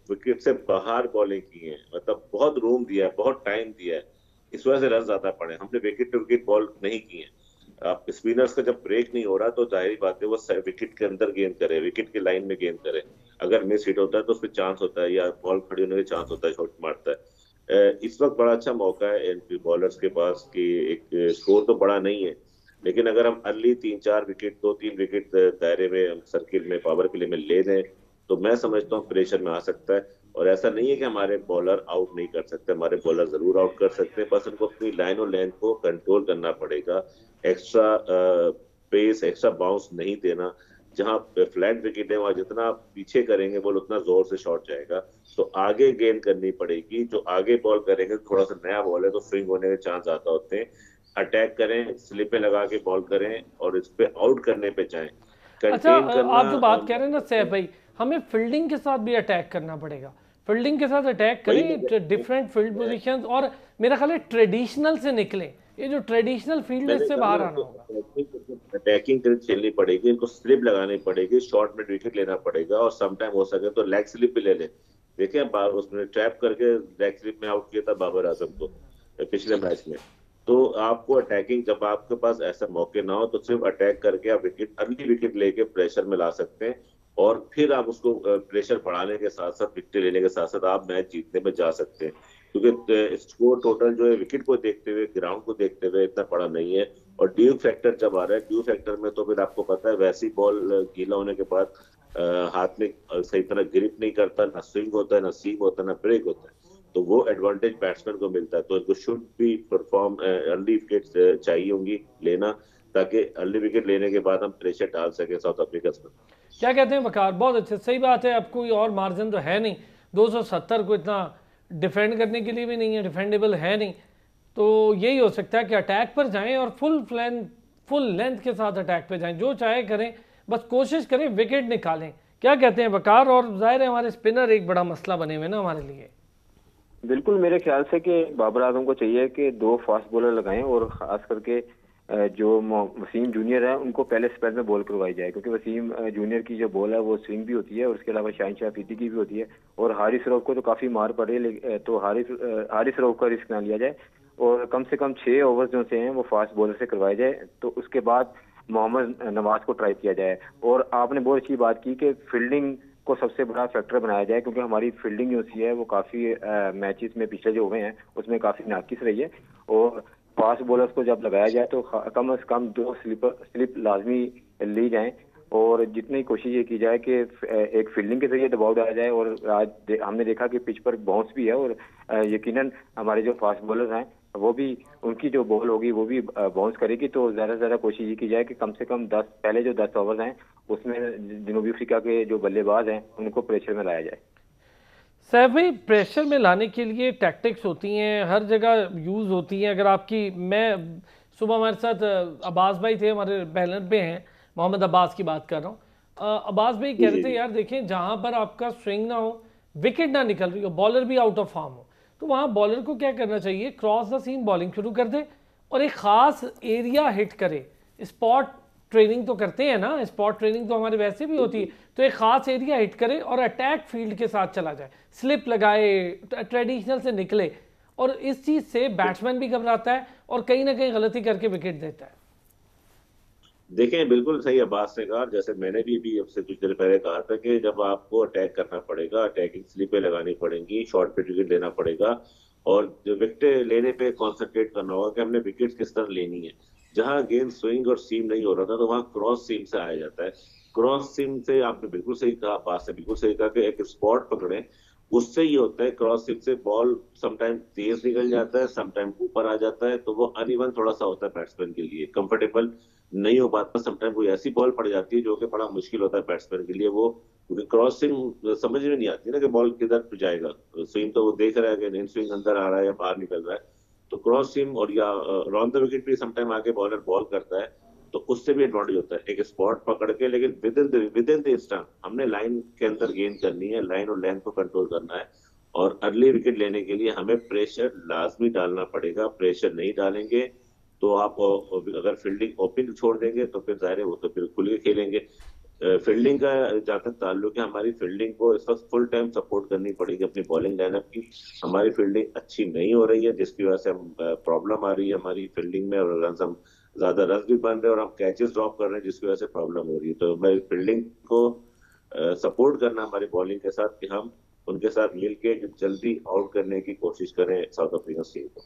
विकेट से बाहर बॉलिंग की है, मतलब बहुत रूम दिया है, बहुत टाइम दिया है, इस वजह से रन ज्यादा पड़े। हमने विकेट टू विकेट बॉल नहीं की है। आप स्पिनर्स का जब ब्रेक नहीं हो रहा तो जाहिर बात है वो विकेट के अंदर गेंद करे, विकेट की लाइन में गेंद करे। अगर मिस हिट होता है तो उसमें चांस होता है, या बॉल खड़ी होने का चांस होता है, शॉट मारता है। इस वक्त बड़ा अच्छा मौका है बॉलर्स के पास कि एक स्कोर तो बड़ा नहीं है, लेकिन अगर हम अर्ली 3-4 विकेट, 2-3 विकेट दायरे में, सर्किल में, पावर प्ले में ले लें तो मैं समझता हूँ प्रेशर में आ सकता है। और ऐसा नहीं है कि हमारे बॉलर आउट नहीं कर सकते, हमारे बॉलर जरूर आउट कर सकते हैं, बस उनको अपनी लाइन और लेंथ को कंट्रोल करना पड़ेगा, एक्स्ट्रा पेस, एक्स्ट्रा बाउंस नहीं देना, जहाँ फ्लैट विकेट है वहां जितना आप पीछे करेंगे बॉल उतना जोर से शॉट जाएगा। तो आगे गेंद करनी पड़ेगी, जो आगे बॉल करेंगे थोड़ा सा नया बॉल है तो स्विंग होने के चांस ज्यादा होते हैं। अटैक करें, स्लिपें लगा के बॉल करें और इस पे आउट करने पे जाएं। अच्छा, कंटेन करना आप जो बात कह रहे हैं ना सैफ भाई, हमें फील्डिंग के साथ भी अटैक करना पड़ेगा। फील्डिंग के साथ अटैक करें, डिफरेंट फील्ड पोजीशंस, और मेरा ख्याल है ट्रेडिशनल से निकले, ये जो ट्रेडिशनल फील्ड है इससे बाहर आना होगा। अटैकिंग क्रिकेट खेलनी पड़ेगी, इनको स्लिप लगानी पड़ेगी, शॉर्ट में विकेट लेना पड़ेगा और समटाइम हो सके तो लेग स्लिप भी ले ले। देखिए उसने ट्रैप करके लेग स्लिप में आउट किया था बाबर आजम को पिछले मैच में। तो आपको अटैकिंग, जब आपके पास ऐसा मौके ना हो तो सिर्फ अटैक करके आप विकेट, अर्ली विकेट लेके प्रेशर में ला सकते हैं और फिर आप उसको प्रेशर बढ़ाने के साथ साथ विकेट लेने के साथ साथ आप मैच जीतने में जा सकते हैं। क्योंकि स्कोर टोटल जो है विकेट को देखते हुए, ग्राउंड को देखते हुए इतना बड़ा नहीं है। और ड्यू फैक्टर जब आ रहा है, ड्यू फैक्टर में तो फिर आपको पता है वैसी बॉल गीला होने के बाद हाथ में सही तरह ग्रिप नहीं करता, ना स्विंग होता है, ना सीम होता है, ना ब्रेक होता है। तो वो एडवांटेज बैट्समैन को मिलता है। तो इनको शुड भी परफॉर्म, अर्ली विकेट चाहिए होंगी लेना, ताकि अर्ली विकेट लेने के बाद हम प्रेशर डाल सके साउथ अफ्रीका पर। क्या कहते हैं वकार? बहुत अच्छे, सही बात है। अब कोई और मार्जिन तो है नहीं, 270 को इतना डिफेंड करने के लिए भी नहीं है, डिफेंडेबल है नहीं। तो यही हो सकता है कि अटैक पर जाएं और फुल लेंथ के साथ अटैक पे जाएं, जो चाहे करें, बस कोशिश करें विकेट निकालें। क्या कहते हैं वकार? और जाहिर है हमारे स्पिनर एक बड़ा मसला बने हुए ना हमारे लिए। बिल्कुल, मेरे ख्याल से कि बाबर आजम को चाहिए कि 2 फास्ट बॉलर लगाएं और खास करके जो वसीम जूनियर है उनको पहले स्पेल में बॉल करवाई जाए, क्योंकि वसीम जूनियर की जो बॉल है वो स्विंग भी होती है और उसके अलावा शाहिन शाह अफरीदी की भी होती है। और हारिस रऊफ को तो काफी मार पड़ी है, तो हारिस रऊफ का रिस्क ना लिया जाए और कम से कम 6 ओवर जो से हैं वो फास्ट बॉलर से करवाए जाए। तो उसके बाद मोहम्मद नवाज को ट्राई किया जाए। और आपने बहुत अच्छी बात की कि फील्डिंग को सबसे बड़ा फैक्टर बनाया जाए, क्योंकि हमारी फील्डिंग जो सी है वो काफी मैचेस में पिछले जो हुए हैं उसमें काफी नाकिस रही है। और फास्ट बॉलर्स को जब लगाया जाए तो कम से कम 2 स्लिप लाजमी ली जाएं और जितनी कोशिश ये की जाए कि एक फील्डिंग के जरिए दबाव डाला जाए। और आज हमने देखा कि पिच पर बाउंस भी है और यकीनन हमारे जो फास्ट बॉलर्स हैं वो भी, उनकी जो बॉल होगी वो भी बाउंस करेगी। तो ज्यादा से ज्यादा कोशिश ये की जाए कि कम से कम 10 पहले जो 10 ओवर हैं उसमें जनूबी अफ्रीका के जो बल्लेबाज हैं उनको प्रेशर में लाया जाए। सैफ भाई, प्रेशर में लाने के लिए टैक्टिक्स होती हैं, हर जगह यूज़ होती हैं। अगर आपकी, मैं सुबह हमारे साथ अब्बास भाई थे, हमारे बैलर पे हैं, मोहम्मद अब्बास की बात कर रहा हूँ। अब्बास भाई कह रहे थे यार देखें, जहाँ पर आपका स्विंग ना हो, विकेट ना निकल रही हो, बॉलर भी आउट ऑफ फॉर्म हो, तो वहाँ बॉलर को क्या करना चाहिए, क्रॉस द सीम बॉलिंग शुरू कर दे और एक ख़ास एरिया हिट करे। स्पॉट ट्रेनिंग तो करते हैं ना, स्पॉट ट्रेनिंग तो हमारे वैसे भी होती है, तो एक खास एरिया हिट करे और अटैक फील्ड के साथ चला जाए, स्लिप लगाए, ट्रेडिशनल से निकले। और इस चीज से बैट्समैन भी घबराता है और कहीं ना कहीं गलती करके विकेट देता है। देखें, बिल्कुल सही अब्बास ने कहा, जैसे मैंने भी अब से कुछ देर पहले कहा था कि जब आपको अटैक करना पड़ेगा, अटैकिंग स्लिपें लगानी पड़ेंगी, शॉर्ट पे विकेट लेना पड़ेगा और विकेट लेने पे कॉन्सेंट्रेट करना होगा कि हमने विकेट किस तरह लेनी है। जहां गेंद स्विंग और सीम नहीं हो रहा था तो वहां क्रॉस सीम से आया जाता है। क्रॉस सीम से आपने बिल्कुल सही कहा, अब्बास ने बिल्कुल सही कहा कि एक स्पॉट पकड़े, उससे ये होता है क्रॉस सीम से बॉल समटाइम तेज निकल जाता है, समटाइम ऊपर आ जाता है, तो वो अनइवन थोड़ा सा होता है बैट्समैन के लिए, कंफर्टेबल नहीं हो पाता। समटाइम कोई ऐसी बॉल पड़ जाती है जो कि बड़ा मुश्किल होता है बैट्समैन के लिए, वो क्योंकि क्रॉसिंग समझ में नहीं आती ना कि बॉल किधर जाएगा। स्विंग तो वो देख रहा है कि इन स्विंग अंदर आ रहा है या बाहर निकल रहा है, तो क्रॉस सीम और या रॉन द विकेट भी समटाइम आगे बॉलर बॉल करता है, तो उससे भी एडवांटेज होता है एक स्पॉट पकड़ के। लेकिन विद इन द स्टंप हमने लाइन के अंदर गेंद करनी है, लाइन और लेंथ को कंट्रोल करना है और अर्ली विकेट लेने के लिए हमें प्रेशर लाजमी डालना पड़ेगा। प्रेशर नहीं डालेंगे तो आप अगर फील्डिंग ओपन छोड़ देंगे तो फिर जाहिर है वो तो फिर खुल के खेलेंगे। फील्डिंग का जहाँ तक ताल्लुक है, हमारी फील्डिंग को इस वक्त फुल टाइम सपोर्ट करनी पड़ेगी अपनी बॉलिंग लाइनअप की। हमारी फील्डिंग अच्छी नहीं हो रही है जिसकी वजह से हम प्रॉब्लम आ रही है हमारी फील्डिंग में, और रन हम ज्यादा रन भी बन रहे हैं और हम कैचेस ड्रॉप कर रहे हैं जिसकी वजह से प्रॉब्लम हो रही है। तो हमारी फील्डिंग को सपोर्ट करना हमारी बॉलिंग के साथ कि हम उनके साथ मिलके जल्दी आउट करने की कोशिश करें साउथ अफ्रीका टीम को।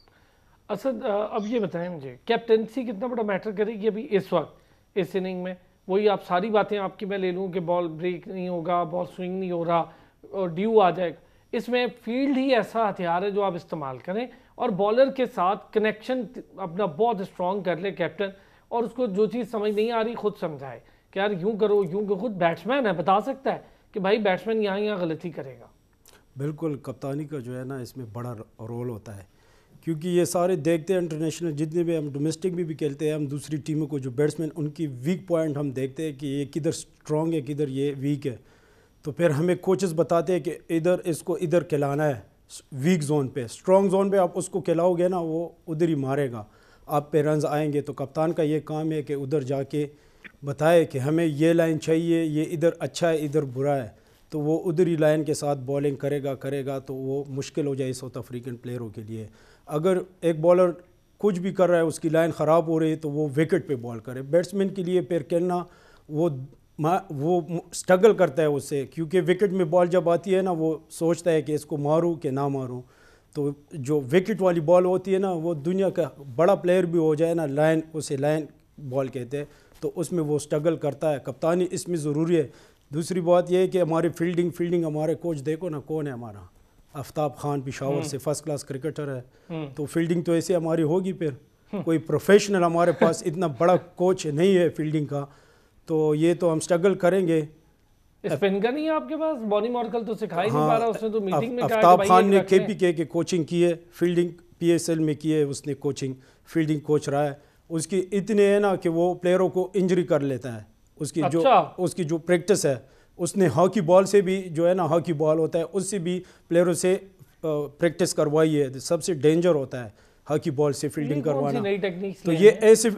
असद, अब ये बताएं मुझे, कैप्टेंसी कितना बड़ा मैटर करेगी अभी इस वक्त इस इनिंग में? वही आप सारी बातें आपकी मैं ले लूँ कि बॉल ब्रेक नहीं होगा, बॉल स्विंग नहीं हो रहा और ड्यू आ जाएगा, इसमें फील्ड ही ऐसा हथियार है जो आप इस्तेमाल करें और बॉलर के साथ कनेक्शन अपना बहुत स्ट्रॉन्ग कर ले कैप्टन, और उसको जो चीज़ समझ नहीं आ रही खुद समझाए कि यार यूं करो यूं करो, खुद बैट्समैन है, बता सकता है कि भाई बैट्समैन यहाँ गलती करेगा। बिल्कुल, कप्तानी का जो है ना इसमें बड़ा रोल होता है, क्योंकि ये सारे देखते हैं इंटरनेशनल, जितने भी हम डोमेस्टिक भी खेलते हैं, हम दूसरी टीमों को जो बैट्समैन उनकी वीक पॉइंट हम देखते हैं कि ये किधर स्ट्रॉन्ग है किधर ये वीक है, तो फिर हमें कोचेस बताते हैं कि इधर इसको इधर खिलाना है, वीक जोन पे, स्ट्रॉन्ग जोन पे आप उसको खिलाओगे ना वो उधर ही मारेगा, आप पे रन्स आएंगे। तो कप्तान का ये काम है कि उधर जाके बताए कि हमें ये लाइन चाहिए, ये इधर अच्छा है इधर बुरा है, तो वो उधर ही लाइन के साथ बॉलिंग करेगा तो वो मुश्किल हो जाए साउथ अफ्रीकन प्लेयरों के लिए। अगर एक बॉलर कुछ भी कर रहा है, उसकी लाइन ख़राब हो रही है, तो वो विकेट पे बॉल करे। बैट्समैन के लिए फिर खेलना वो स्ट्रगल करता है उससे, क्योंकि विकेट में बॉल जब आती है ना वो सोचता है कि इसको मारूं कि ना मारूं। तो जो विकेट वाली बॉल होती है ना, वो दुनिया का बड़ा प्लेयर भी हो जाए ना, लाइन उसे लाइन बॉल कहते हैं, तो उसमें वो स्ट्रगल करता है। कप्तानी इसमें ज़रूरी है। दूसरी बात यह है कि हमारी फील्डिंग हमारे कोच देखो ना कौन है हमारा, आफ्ताब खान पिशावर से फर्स्ट क्लास क्रिकेटर है, तो फील्डिंग तो ऐसे हमारी होगी। फिर कोई प्रोफेशनल हमारे पास इतना बड़ा कोच नहीं है फील्डिंग का, तो ये तो हम स्ट्रगल करेंगे। स्पिन का नहीं है आपके पास? बॉनी मॉर्कल तो सिखा ही नहीं पा रहा, उसने तो मीटिंग में कहा आफ्ताब खान ने KPK के कोचिंग की है, फील्डिंग PSL में की है उसने कोचिंग, फील्डिंग कोच रहा है। उसकी इतने है ना कि वो प्लेयरों को इंजरी कर लेता है। उसकी जो प्रैक्टिस है, उसने हॉकी बॉल से भी जो है ना, हॉकी बॉल होता है उससे भी प्लेयरों से प्रैक्टिस करवाई है। सबसे डेंजर होता है हॉकी बॉल से फील्डिंग करवाना, तो ये ऐसे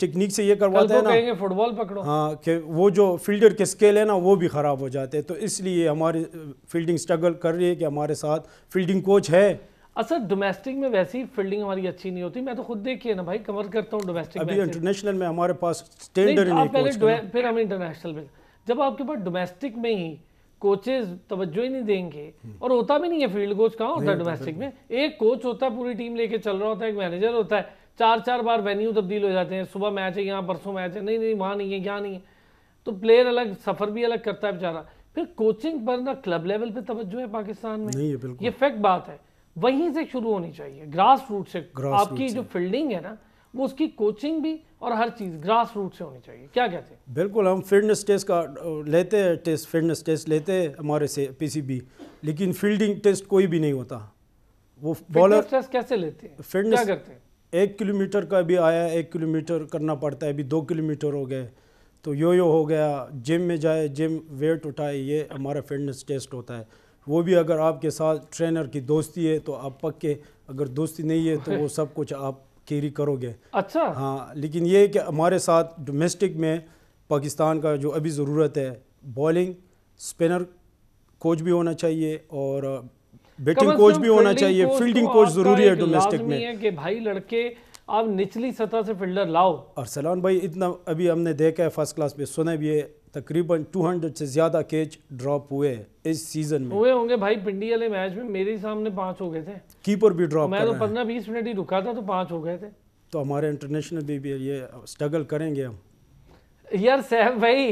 टेक्निक से ये करवाता है ना, फुटबॉल पकड़ो, हाँ, कि वो जो फील्डर के स्केल है ना वो भी ख़राब हो जाते हैं। तो इसलिए हमारी फील्डिंग स्ट्रगल कर रही है कि हमारे साथ फील्डिंग कोच है। अच्छा, डोमेस्टिक में वैसे ही फील्डिंग हमारी अच्छी नहीं होती, मैं तो खुद देखिए ना भाई, कवर करता हूँ डोमेस्टिक अभी इंटरनेशनल में हमारे पास स्टैंडर्ड नहीं कोच, फिर हम इंटरनेशनल में, जब आपके पास डोमेस्टिक में ही कोचेस तवज्जो ही नहीं देंगे, और होता भी नहीं है, फील्ड कोच कहाँ होता है डोमेस्टिक में, एक कोच होता है पूरी टीम लेके चल रहा होता है, एक मैनेजर होता है, 4 बार वेन्यू तब्दील हो जाते हैं, सुबह मैच है यहाँ, परसों मैच है, नहीं वहाँ नहीं है, यहाँ नहीं है, तो प्लेयर अलग, सफ़र भी अलग करता है बेचारा। फिर कोचिंग पर ना क्लब लेवल पे तवज्जो है पाकिस्तान में नहीं है, ये फैक्ट बात है, वहीं से शुरू होनी चाहिए, ग्रास रूट से। आपकी जो फील्डिंग है ना, वो उसकी कोचिंग भी और हर चीज़ ग्रास रूट से होनी चाहिए। क्या कहते हैं? बिल्कुल, हम फिटनेस टेस्ट का लेते हैं, फिटनेस टेस्ट लेते हैं हमारे से PCB, लेकिन फील्डिंग टेस्ट कोई भी नहीं होता। वो बॉलर टेस्ट कैसे लेते हैं, फिटनेस क्या करते हैं? 1 किलोमीटर का भी आया, 1 किलोमीटर करना पड़ता है, अभी 2 किलोमीटर हो गए, तो यो हो गया, जिम में जाए, जिम वेट उठाए, ये हमारा फिटनेस टेस्ट होता है। वो भी अगर आपके साथ ट्रेनर की दोस्ती है तो आप पक्के, अगर दोस्ती नहीं है तो वो सब कुछ आप कैरी करोगे। अच्छा, हाँ, लेकिन ये कि हमारे साथ डोमेस्टिक में पाकिस्तान का जो अभी ज़रूरत है, बॉलिंग स्पिनर कोच भी होना चाहिए और बैटिंग कोच भी होना चाहिए, फील्डिंग कोच ज़रूरी है डोमेस्टिक में, है कि भाई लड़के आप निचली सतह से फील्डर लाओ। अरसलान भाई, इतना अभी हमने देखा है फर्स्ट क्लास में, सुना भी है तकरीबन 200 से ज़्यादा कैच ड्रॉप हुए इस सीजन में। हुए होंगे भाई, पिंडी वाले मैच में मेरे सामने 5 हो गए थे, कीपर भी ड्रॉप, मैं तो 15-20 मिनट ही रुका था तो 5 हो गए थे। तो हमारे इंटरनेशनल भी ये स्ट्रगल करेंगे हम यार। सैफ भाई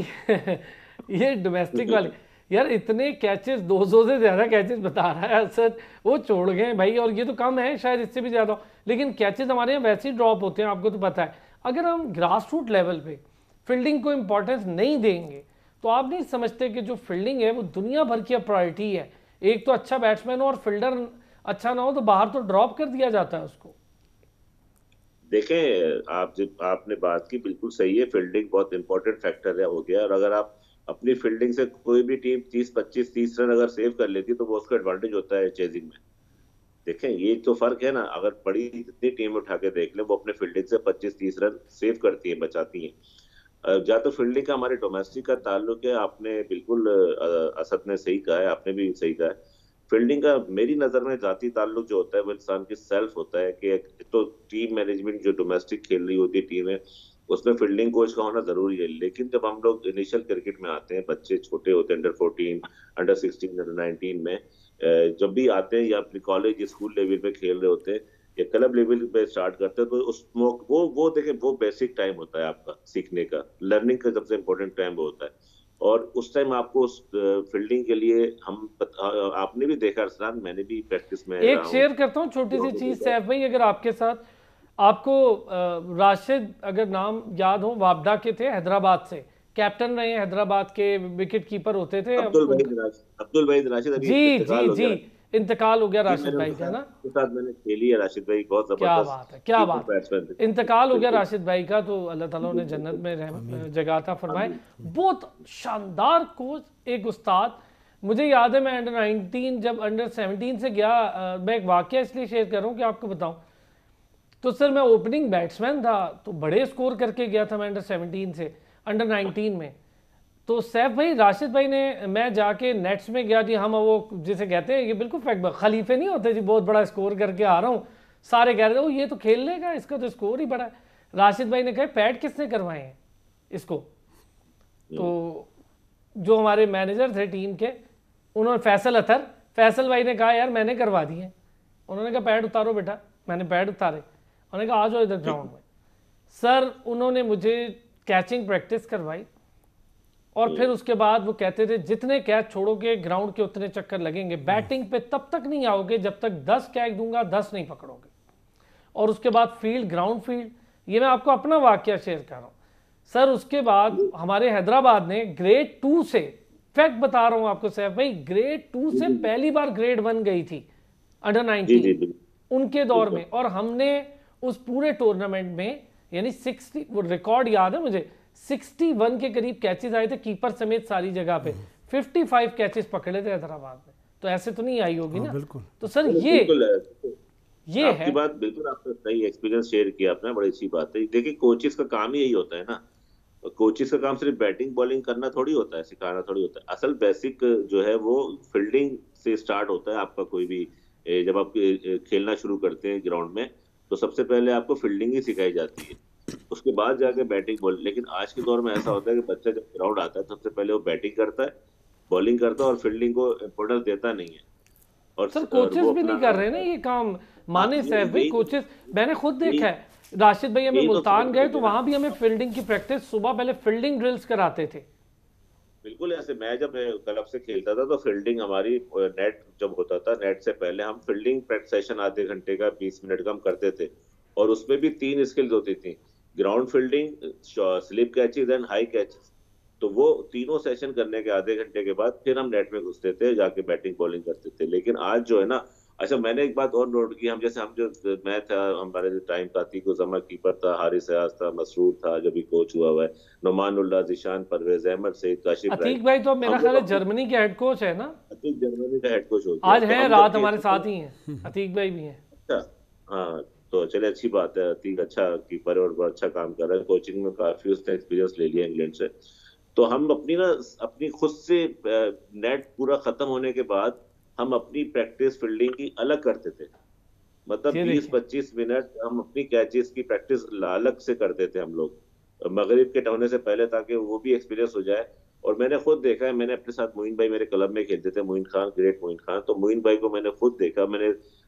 ये डोमेस्टिक वाले यार इतने कैचेस, 200 से ज़्यादा कैचेस बता रहा है असद, वो छोड़ गए भाई, और ये तो कम है, शायद इससे भी ज़्यादा, लेकिन कैचेस हमारे यहाँ वैसे ही ड्रॉप होते हैं, आपको तो पता है। अगर हम ग्रास रूट लेवल पे फील्डिंग को इम्पोर्टेंस नहीं देंगे तो आप नहीं समझते कि जो फील्डिंग है वो दुनिया भर की प्रायोरिटी है। एक तो अच्छा बैट्समैन हो और फील्डर अच्छा ना हो तो बाहर तो ड्रॉप कर दिया जाता है उसको। देखें, आपने बात की बिल्कुल सही है, फील्डिंग बहुत इंपॉर्टेंट फैक्टर है हो गया, और अगर आप अपनी फील्डिंग से कोई भी टीम 30-25-30 रन अगर सेव कर लेती तो वो उसका एडवांटेज होता है चेजिंग में। देखें, ये तो फर्क है ना, अगर बड़ी जितनी टीम उठा के देख लें वो अपने फील्डिंग से 25-30 रन सेव करती है, बचाती हैं। जहाँ तो फील्डिंग का हमारे डोमेस्टिक का ताल्लुक है, आपने बिल्कुल असद ने सही कहा है, आपने भी सही कहा है। फील्डिंग का मेरी नज़र में जाती ताल्लुक जो होता है वो इंसान की सेल्फ होता है, कि तो टीम मैनेजमेंट जो डोमेस्टिक खेल रही होती है टीम है उसमें फील्डिंग कोच का होना जरूरी है। लेकिन जब हम लोग इनिशियल क्रिकेट में आते हैं, बच्चे छोटे होते हैं, अंडर 14, अंडर 16, अंडर 19 में जब भी आते हैं या अपने कॉलेज या स्कूल लेवल पे खेल रहे होते हैं या क्लब लेवल पे स्टार्ट करते हैं, तो उस वो देखें, वो बेसिक टाइम होता है आपका सीखने का, लर्निंग का सबसे इम्पोर्टेंट टाइम वो होता है। और उस टाइम आपको उस फील्डिंग के लिए आपने भी देखा अरसलान, मैंने भी प्रैक्टिस में एक शेयर करता हूँ छोटी सी चीज सैफ भाई, अगर आपके साथ, आपको राशिद अगर नाम याद हो, वापडा के थे, हैदराबाद से कैप्टन रहे हैं हैदराबाद के, विकेट कीपर होते थे। अब्दुल वहीद राशिद अभी जी इंतकाल हो जी गया। जी, इंतकाल हो गया राशिद भाई का ना। उसके साथ मैंने खेली है, राशिद भाई बहुत क्या जबरदस्त बात है, क्या बात बैट्समैन थे। इंतकाल हो गया राशिद भाई का, तो अल्लाह ताला ने जन्नत में जगह अता फरमाए। बहुत शानदार कोच, एक उस्ताद। मुझे याद है मैं अंडर 19 जब अंडर 17 से गया, मैं एक वाकया इसलिए शेयर कर रहा हूँ कि आपको बताऊं, तो सर मैं ओपनिंग बैट्समैन था, तो बड़े स्कोर करके गया था मैं अंडर 17 से अंडर 19 में। तो सैफ भाई, राशिद भाई ने, मैं जाके नेट्स में गया जी, हम वो जिसे कहते हैं, ये बिल्कुल फैक्ट, खलीफे नहीं होते जी, बहुत बड़ा स्कोर करके आ रहा हूँ, सारे कह रहे थे ये तो खेल लेगा, इसका तो स्कोर ही बड़ा है। राशिद भाई ने कहा पैड किसने करवाए हैं इसको? तो जो हमारे मैनेजर थे टीम के, उन्होंने फैसल भाई ने कहा यार मैंने करवा दिए। उन्होंने कहा पैड उतारो बेटा, मैंने पैड उतारे, उन्होंने कहा आ जाओ इधर ग्राउंड में। सर उन्होंने मुझे कैचिंग प्रैक्टिस करवाई, और फिर उसके बाद वो कहते थे जितने कैच छोड़ोगे ग्राउंड के उतने चक्कर लगेंगे, बैटिंग पे तब तक नहीं आओगे जब तक 10 कैच दूंगा 10 नहीं पकड़ोगे। और उसके बाद फील्ड, ग्राउंड फील्ड, ये मैं आपको अपना वाकया शेयर कर रहा हूँ सर। उसके बाद हमारे हैदराबाद ने ग्रेड 2 से, फैक्ट बता रहा हूँ आपको सैफ भाई, ग्रेड 2 से पहली बार ग्रेड 1 गई थी अंडर 19 उनके दौर में। और हमने उस पूरे टूर्नामेंट में यानी 60, वो रिकॉर्ड याद है मुझे, 61 के करीब कैचेस आए थे कीपर समेत सारी जगह पे, 55 कैचेस पकड़े थे हैदराबाद में। तो ऐसे तो नहीं आई होगी ना। तो सर ये आपकी है बात बिल्कुल, आपने सही एक्सपीरियंस शेयर किया आपने, बड़ी अच्छी बात है। देखिए कोचेस का काम ही यही होता है ना, कोचेस का काम सिर्फ बैटिंग बॉलिंग करना थोड़ी होता है, सिखाना थोड़ी होता है। असल बेसिक जो है वो फील्डिंग से स्टार्ट होता है आपका। कोई भी जब आप खेलना शुरू करते हैं ग्राउंड में, तो सबसे पहले आपको फील्डिंग ही सिखाई जाती है, उसके बाद जाके बैटिंग बॉलिंग। लेकिन आज के दौर में ऐसा होता है कि बच्चा जब ग्राउंड आता है सबसे पहले वो बैटिंग करता है, बॉलिंग करता है, और फील्डिंग को इम्पोर्टेंस देता नहीं है। और सर कोचेस भी नहीं कर रहे ना ये काम, माने सैफ भाई, कोचेस मैंने खुद देखा है। राशिद भाई हमें मुल्तान गए तो वहां भी हमें फील्डिंग की प्रैक्टिस, सुबह पहले फील्डिंग ड्रिल्स कराते थे। बिल्कुल ऐसे। मैं जब क्लब से खेलता था तो फील्डिंग हमारी, नेट जब होता था, नेट से पहले हम फील्डिंग प्रैक्टिस सेशन आधे घंटे का 20 मिनट का हम करते थे। और उसमें भी 3 स्किल्स होती थी, ground fielding, slip catches and high catches. तो वो तीनों सेशन करने के आधे घंटे के बाद फिर हम नेट में घुसते थे, जाके बैटिंग बॉलिंग करते थे। लेकिन आज जो है ना, अच्छा मैंने एक बात और नोट की, हम जो मैं था, हमारे टाइम था, अतीक उज़्ज़मा कीपर था, हारिस अयाज था, मसरूर था जो भी कोच हुआ हुआ है, नुमानुल्लाह, ज़ीशान परवेज, अहमद सईद, काशिफ, अतीक भाई तो मेरा ख्याल है जर्मनी के हेड कोच है ना। अतीक जर्मनी का हेड कोच हो गया आज हैं, रात हमारे साथ ही हैं, अतीक भाई भी हैं। अच्छा, हाँ तो चले अच्छी बात है। अतीक अच्छा कीपर है और बहुत अच्छा काम कर रहा है, कोचिंग में काफी उसने एक्सपीरियंस ले लिया इंग्लैंड से। तो हम अपनी खुद से नेट पूरा खत्म होने के बाद हम अपनी प्रैक्टिस फील्डिंग की अलग करते थे, मतलब 20-25 मिनट हम अपनी कैचेस की प्रैक्टिस अलग से करते थे हम लोग मगरिब के होने से पहले, ताकि वो भी एक्सपीरियंस हो जाए। और मैंने खुद देखा है, मैंने अपने साथ मोइन भाई मेरे क्लब में खेलते थे, मोइन खान, ग्रेट मोइन खान, तो मोइन भाई को मैंने खुद देखा,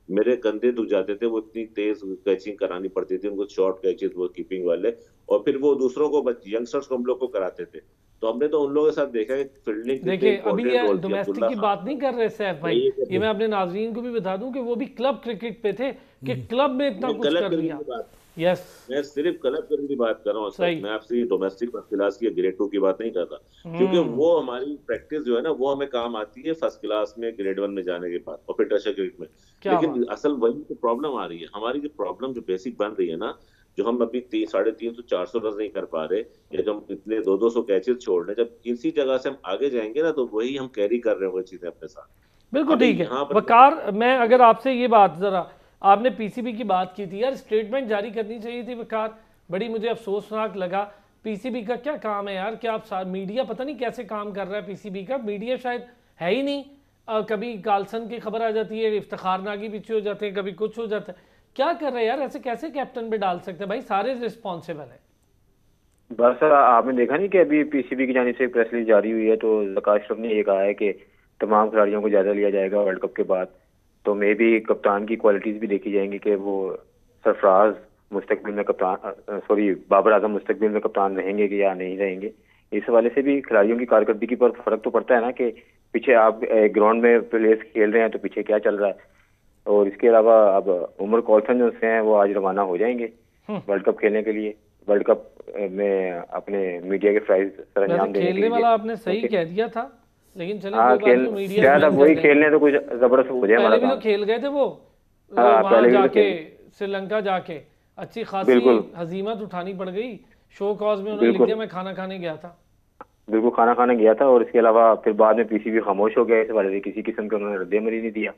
मेरे कंधे दुख जाते थे, वो इतनी तेज कैचिंग करानी पड़ती थी उनको, शॉर्ट कैचेस वो कीपिंग वाले, और फिर वो दूसरों को, यंगस्टर्स को हम लोग को कराते थे। तो हमने तो उन लोगों के साथ देखा है फील्डिंग। देखिए अभी ये डोमेस्टिक की बात नहीं कर रहे सैफ भाई, ये मैं अपने नाज़रीन को भी बता दूं कि वो भी क्लब क्रिकेट पे थे, कि क्लब में इतना कुछ कर लिया। यस, मैं सिर्फ क्लब क्रिकेट की बात कर रहा हूँ, मैं आपसे डोमेस्टिक फर्स्ट क्लास की ग्रेड 2 की बात नहीं कर रहा, क्योंकि वो हमारी प्रैक्टिस जो है ना, वो हमें काम आती है फर्स्ट क्लास में, ग्रेड 1 में जाने के बाद, और फिर टेस्ट क्रिकेट में। लेकिन असल वही तो प्रॉब्लम आ रही है हमारी, जो प्रॉब्लम जो बेसिक बन रही है ना, जो हम अभी 350-400 रन नहीं कर पा रहे, या जो हम इतने 200 कैचेस छोड़ रहे, जब इसी जगह से हम आगे जाएंगे ना, तो वही हम कैरी कर रहे होंगे चीजें अपने साथ। बिल्कुल ठीक है वकार, मैं अगर आपसे ये बात, जरा आपने पीसीबी की बात की थी यार, स्टेटमेंट जारी करनी चाहिए थी वकार, बड़ी मुझे अफसोसनाक लगा। पीसीबी का क्या काम है यार, क्या आप मीडिया पता नहीं कैसे काम कर रहा है पीसीबी का, मीडिया शायद है ही नहीं। कभी कार्लसन की खबर आ जाती है, इफ्तिखार नागी पीछे हो जाते हैं, कभी कुछ हो जाता है, क्या कर रहे हैं यार, ऐसे कैसे कैप्टन पे डाल सकते हैं भाई, सारे रिस्पॉन्सिबल है। बस आपने देखा नहीं कि अभी पीसीबी की जानिब से प्रेस रिलीज जारी हुई है, तो ज़कात अशरफ ने ये कहा है कि तमाम खिलाड़ियों को जायजा लिया जाएगा वर्ल्ड कप के बाद, तो मे भी कप्तान की क्वालिटीज भी देखी जाएंगी कि वो सरफराज मुस्तकबिल में कप्तान, बाबर आजम मुस्तकबिल में कप्तान रहेंगे कि या नहीं रहेंगे। इस हवाले से भी खिलाड़ियों की कारकर्दगी पर फर्क तो पड़ता है ना, कि पीछे आप ग्राउंड में प्लेयर्स खेल रहे हैं तो पीछे क्या चल रहा है। और इसके अलावा अब उमर कौलसन जो हैं वो आज रवाना हो जाएंगे वर्ल्ड कप खेलने के लिए, वर्ल्ड कप में अपने मीडिया के प्राइज सरंजाम देने के खेलने लिए। वाला आपने सही कह दिया था, लेकिन चले हाँ, कोई बात नहीं, मीडिया शायद अब वही खेलने तो कुछ जबरदस्त हो जाए हमारा पहले भी तो काम। खेल गए थे वो हाँ, वहां पहले भी तो जाके खेल- श्रीलंका जाके अच्छी खासी बिल्कुल। हजीमत उठानी पड़ गई। शो कॉज में उन्होंने लिख बिल्कुल। दिया मैं खाना खाने गया था। बिल्कुल खाना खाने गया था, और इसके अलावा फिर बाद में पीसीबी खामोश हो गया इस बारे में, किसी किस्म का उन्होंने रद्द-ए-अमल नहीं दिया।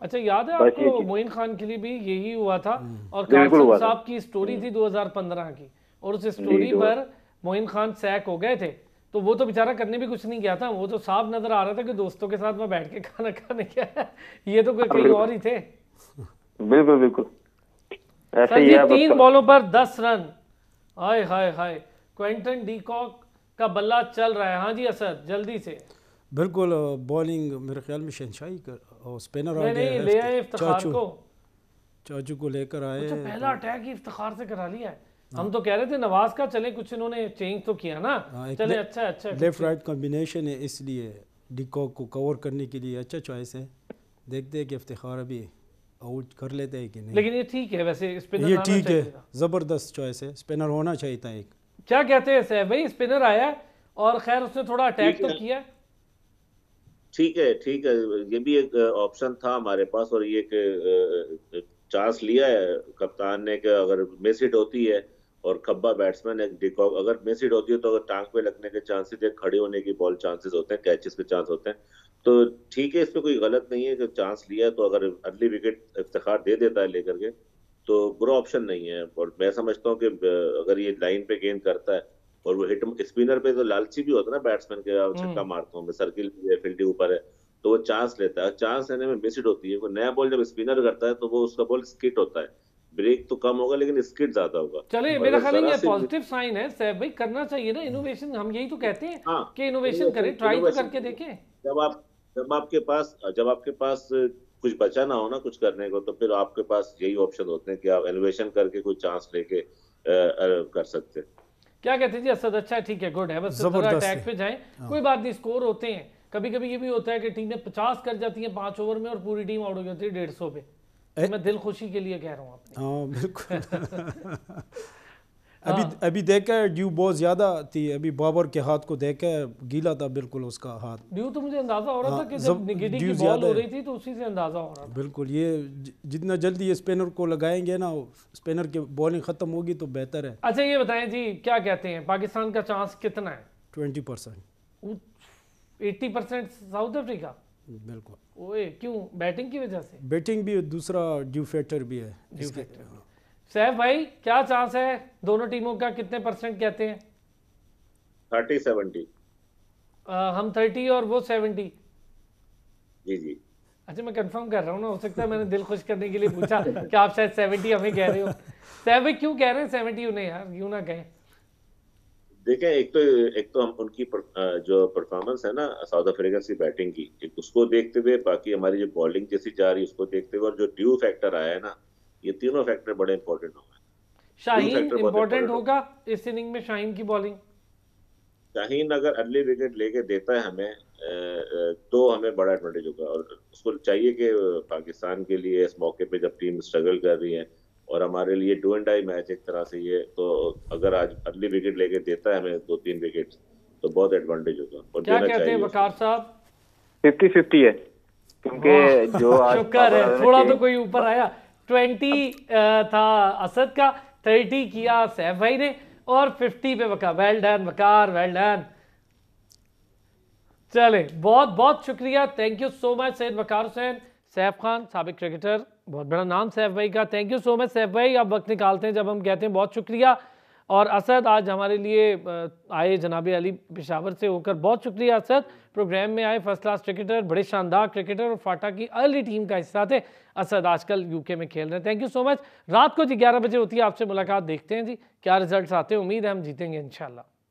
अच्छा याद है बस आपको ये मोइन खान के लिए भी यही हुआ था, और बिल्कुल कार्सन हुआ था। साहब की स्टोरी थी 2015 की, और उस स्टोरी जी, पर मोइन खान सैक हो गए थे। तो वो तो बेचारा करने भी कुछ नहीं गया था, वो तो साफ नजर आ रहा था कि दोस्तों के साथ मैं बैठ के खाना खाने गया। ये तो कोई कहीं और ही थे। बिल्कुल बिल्कुल ऐसे सर ही जी है। 3 बॉलों पर 10 रन। हाय हाय हाय, क्विंटन डीकॉक का बल्ला चल रहा है। हाँ जी असद जल्दी से। बिल्कुल बॉलिंग मेरे ख्याल में शहनशाही कर, और स्पिनर आ नहीं गया नहीं, है ले आए इफ्तिखार को। चाचू को लेकर आए। अच्छा पहला अटैक ही इफ्तिखार से करा लिया है। हम तो कह रहे थे नवाज का चले, कुछ इन्होंने चेंज तो किया ना। चले अच्छा अच्छा, लेफ्ट राइट कॉम्बिनेशन है, इसलिए डिकॉक को कवर करने के लिए अच्छा चॉइस है। देखते हैं कि इफ्तिखार अभी आउट कर लेते हैं कि नहीं। लेकिन ये ठीक है वैसे, स्पिनर ये आना ठीक है, चाहिए था। ज़बरदस्त चॉइस है, स्पिनर होना चाहिए था एक। क्या कहते हैं सैफ भाई, स्पिनर आया है और खैर उसने थोड़ा अटैक ठीक तो है। किया है। ठीक है, ठीक है, ये भी एक ऑप्शन था हमारे पास, और ये एक चांस लिया है कप्तान ने कि अगर मिस हिट होती है और खब्बा बैट्समैन एक डिकॉक अगर मिस हिट होती है तो अगर टांग पे लगने के चांसेस या खड़े होने की बॉल चांसेस होते हैं, कैचेस के चांस होते हैं। तो ठीक है, इसमें कोई गलत नहीं है कि चांस लिया है, तो अगर अर्ली विकेट इफ्तिखार दे देता है लेकर के तो बुरा ऑप्शन नहीं है। और मैं समझता हूँ कि अगर ये लाइन पे गेंद करता है और वो हिट स्पिनर पे तो लालची भी होता है ना बैट्समैन के, छक्का मारता हूँ मैं, सर्किल भी है, फील्डिंग ऊपर है, तो वो चांस लेता है। चांस लेने में मिस हिट होती है। वो नया बॉल जब स्पिनर करता है तो वो उसका बॉल स्किट होता है, ब्रेक तो कम होगा लेकिन स्किट ज्यादा होगा। चले और मेरा अगर ख्याल है जरा ये सी पॉजिटिव साइन है सैफ भाई, करना चाहिए ना इनोवेशन। हम यही तो कहते हैं हाँ, कि इनोवेशन करें, ट्राई तो innovation करके देखें। जब आपके पास कुछ बचा ना हो ना कुछ करने को, तो फिर आपके पास यही ऑप्शन होते हैं कि आप इनोवेशन करके कुछ चांस लेके कर सकते हैं। क्या कहते हैं जी असद? अच्छा है, ठीक है, गुड है, बस जरा जबरदस्त अटैक है। पे जाएं। कोई बात नहीं, स्कोर होते हैं कभी कभी। ये भी होता है कि टीमें 50 कर जाती हैं 5 ओवर में और पूरी टीम आउट हो जाती है 150 पे। तो मैं दिल खुशी के लिए कह रहा हूँ आपने। हाँ बिल्कुल। अभी देखा है ड्यू बहुत ज़्यादा थी, अभी बाबर के हाथ को देखा है, गीला था बिल्कुल उसका हाथ। ड्यू तो मुझे अंदाजा हो रहा हाँ, था कि जब निगेटिव की ड्यू बॉल ज़्यादा हो है। रही थी तो उसी से अंदाजा हो रहा था। बिल्कुल, ये जितना जल्दी ये स्पिनर को लगाएंगे ना, स्पिनर की बॉलिंग ख़त्म होगी तो बेहतर है। अच्छा ये बताएं जी, क्या कहते हैं पाकिस्तान का चांस कितना है? 20%। 80% साउथ अफ्रीका। बिल्कुल। ओए क्यों? बैटिंग की वजह से? बैटिंग भी, दूसरा ड्यू फैक्टर भी है ड्यू इसके। फैक्टर। सैफ भाई क्या चांस है दोनों टीमों का, कितने परसेंट कहते हैं? 30-70। हम 30 और वो 70। जी जी। अच्छा मैं कंफर्म कर रहा हूँ ना, हो सकता है मैंने दिल खुश करने के लिए पूछा कि आप शायद 70 हमें कह रहे हो। सैफ भाई क्यों कह रहे हैं 70 उन्हें यार, क्यों ना कहें? देखें, एक तो हम उनकी जो परफॉर्मेंस है ना साउथ अफ्रीका की बैटिंग की, उसको देखते हुए, बाकी हमारी जो बॉलिंग जैसी जा रही है उसको देखते हुए, और जो ड्यू फैक्टर आया है ना, ये तीनों फैक्टर बड़े इंपॉर्टेंट हो गए। शाहीन इंपॉर्टेंट होगा इस इनिंग में, शाहीन की बॉलिंग। शाहीन अगर अर्ली विकेट लेके देता है हमें तो हमें बड़ा एडवांटेज होगा। और उसको चाहिए कि पाकिस्तान के लिए इस मौके पे जब टीम स्ट्रगल कर रही है, और हमारे लिए डू एंड डाई मैच एक तरह से ये, तो अगर आज अर्ली विकेट लेके देता है हमें 2-3 विकेट तो बहुत एडवांटेज होगा। और क्या कहते हैं वकार साहब? 50-50 है, क्योंकि जो आज शुक्र है थोड़ा तो कोई ऊपर आया। 20 था असद का, 30 किया सैफ भाई ने, और 50 पे Waqar. Well done Waqar, well done. चले बहुत बहुत शुक्रिया, thank you so much Syed Waqar Hussain. Saif Khan साबिक क्रिकेटर, बहुत बड़ा नाम सैफ भाई का। Thank you so much Saif भाई, आप वक्त निकालते हैं जब हम कहते हैं, बहुत शुक्रिया। और असद आज हमारे लिए आए जनाब अली पेशावर से होकर, बहुत शुक्रिया असद। प्रोग्राम में आए, फर्स्ट क्लास क्रिकेटर, बड़े शानदार क्रिकेटर और फाटा की अर्ली टीम का हिस्सा थे। असद आजकल यूके में खेल रहे हैं। Thank you so much. रात को जी 11 बजे होती है आपसे मुलाकात, देखते हैं जी क्या रिजल्ट्स आते हैं। उम्मीद है हम जीतेंगे इंशाल्लाह।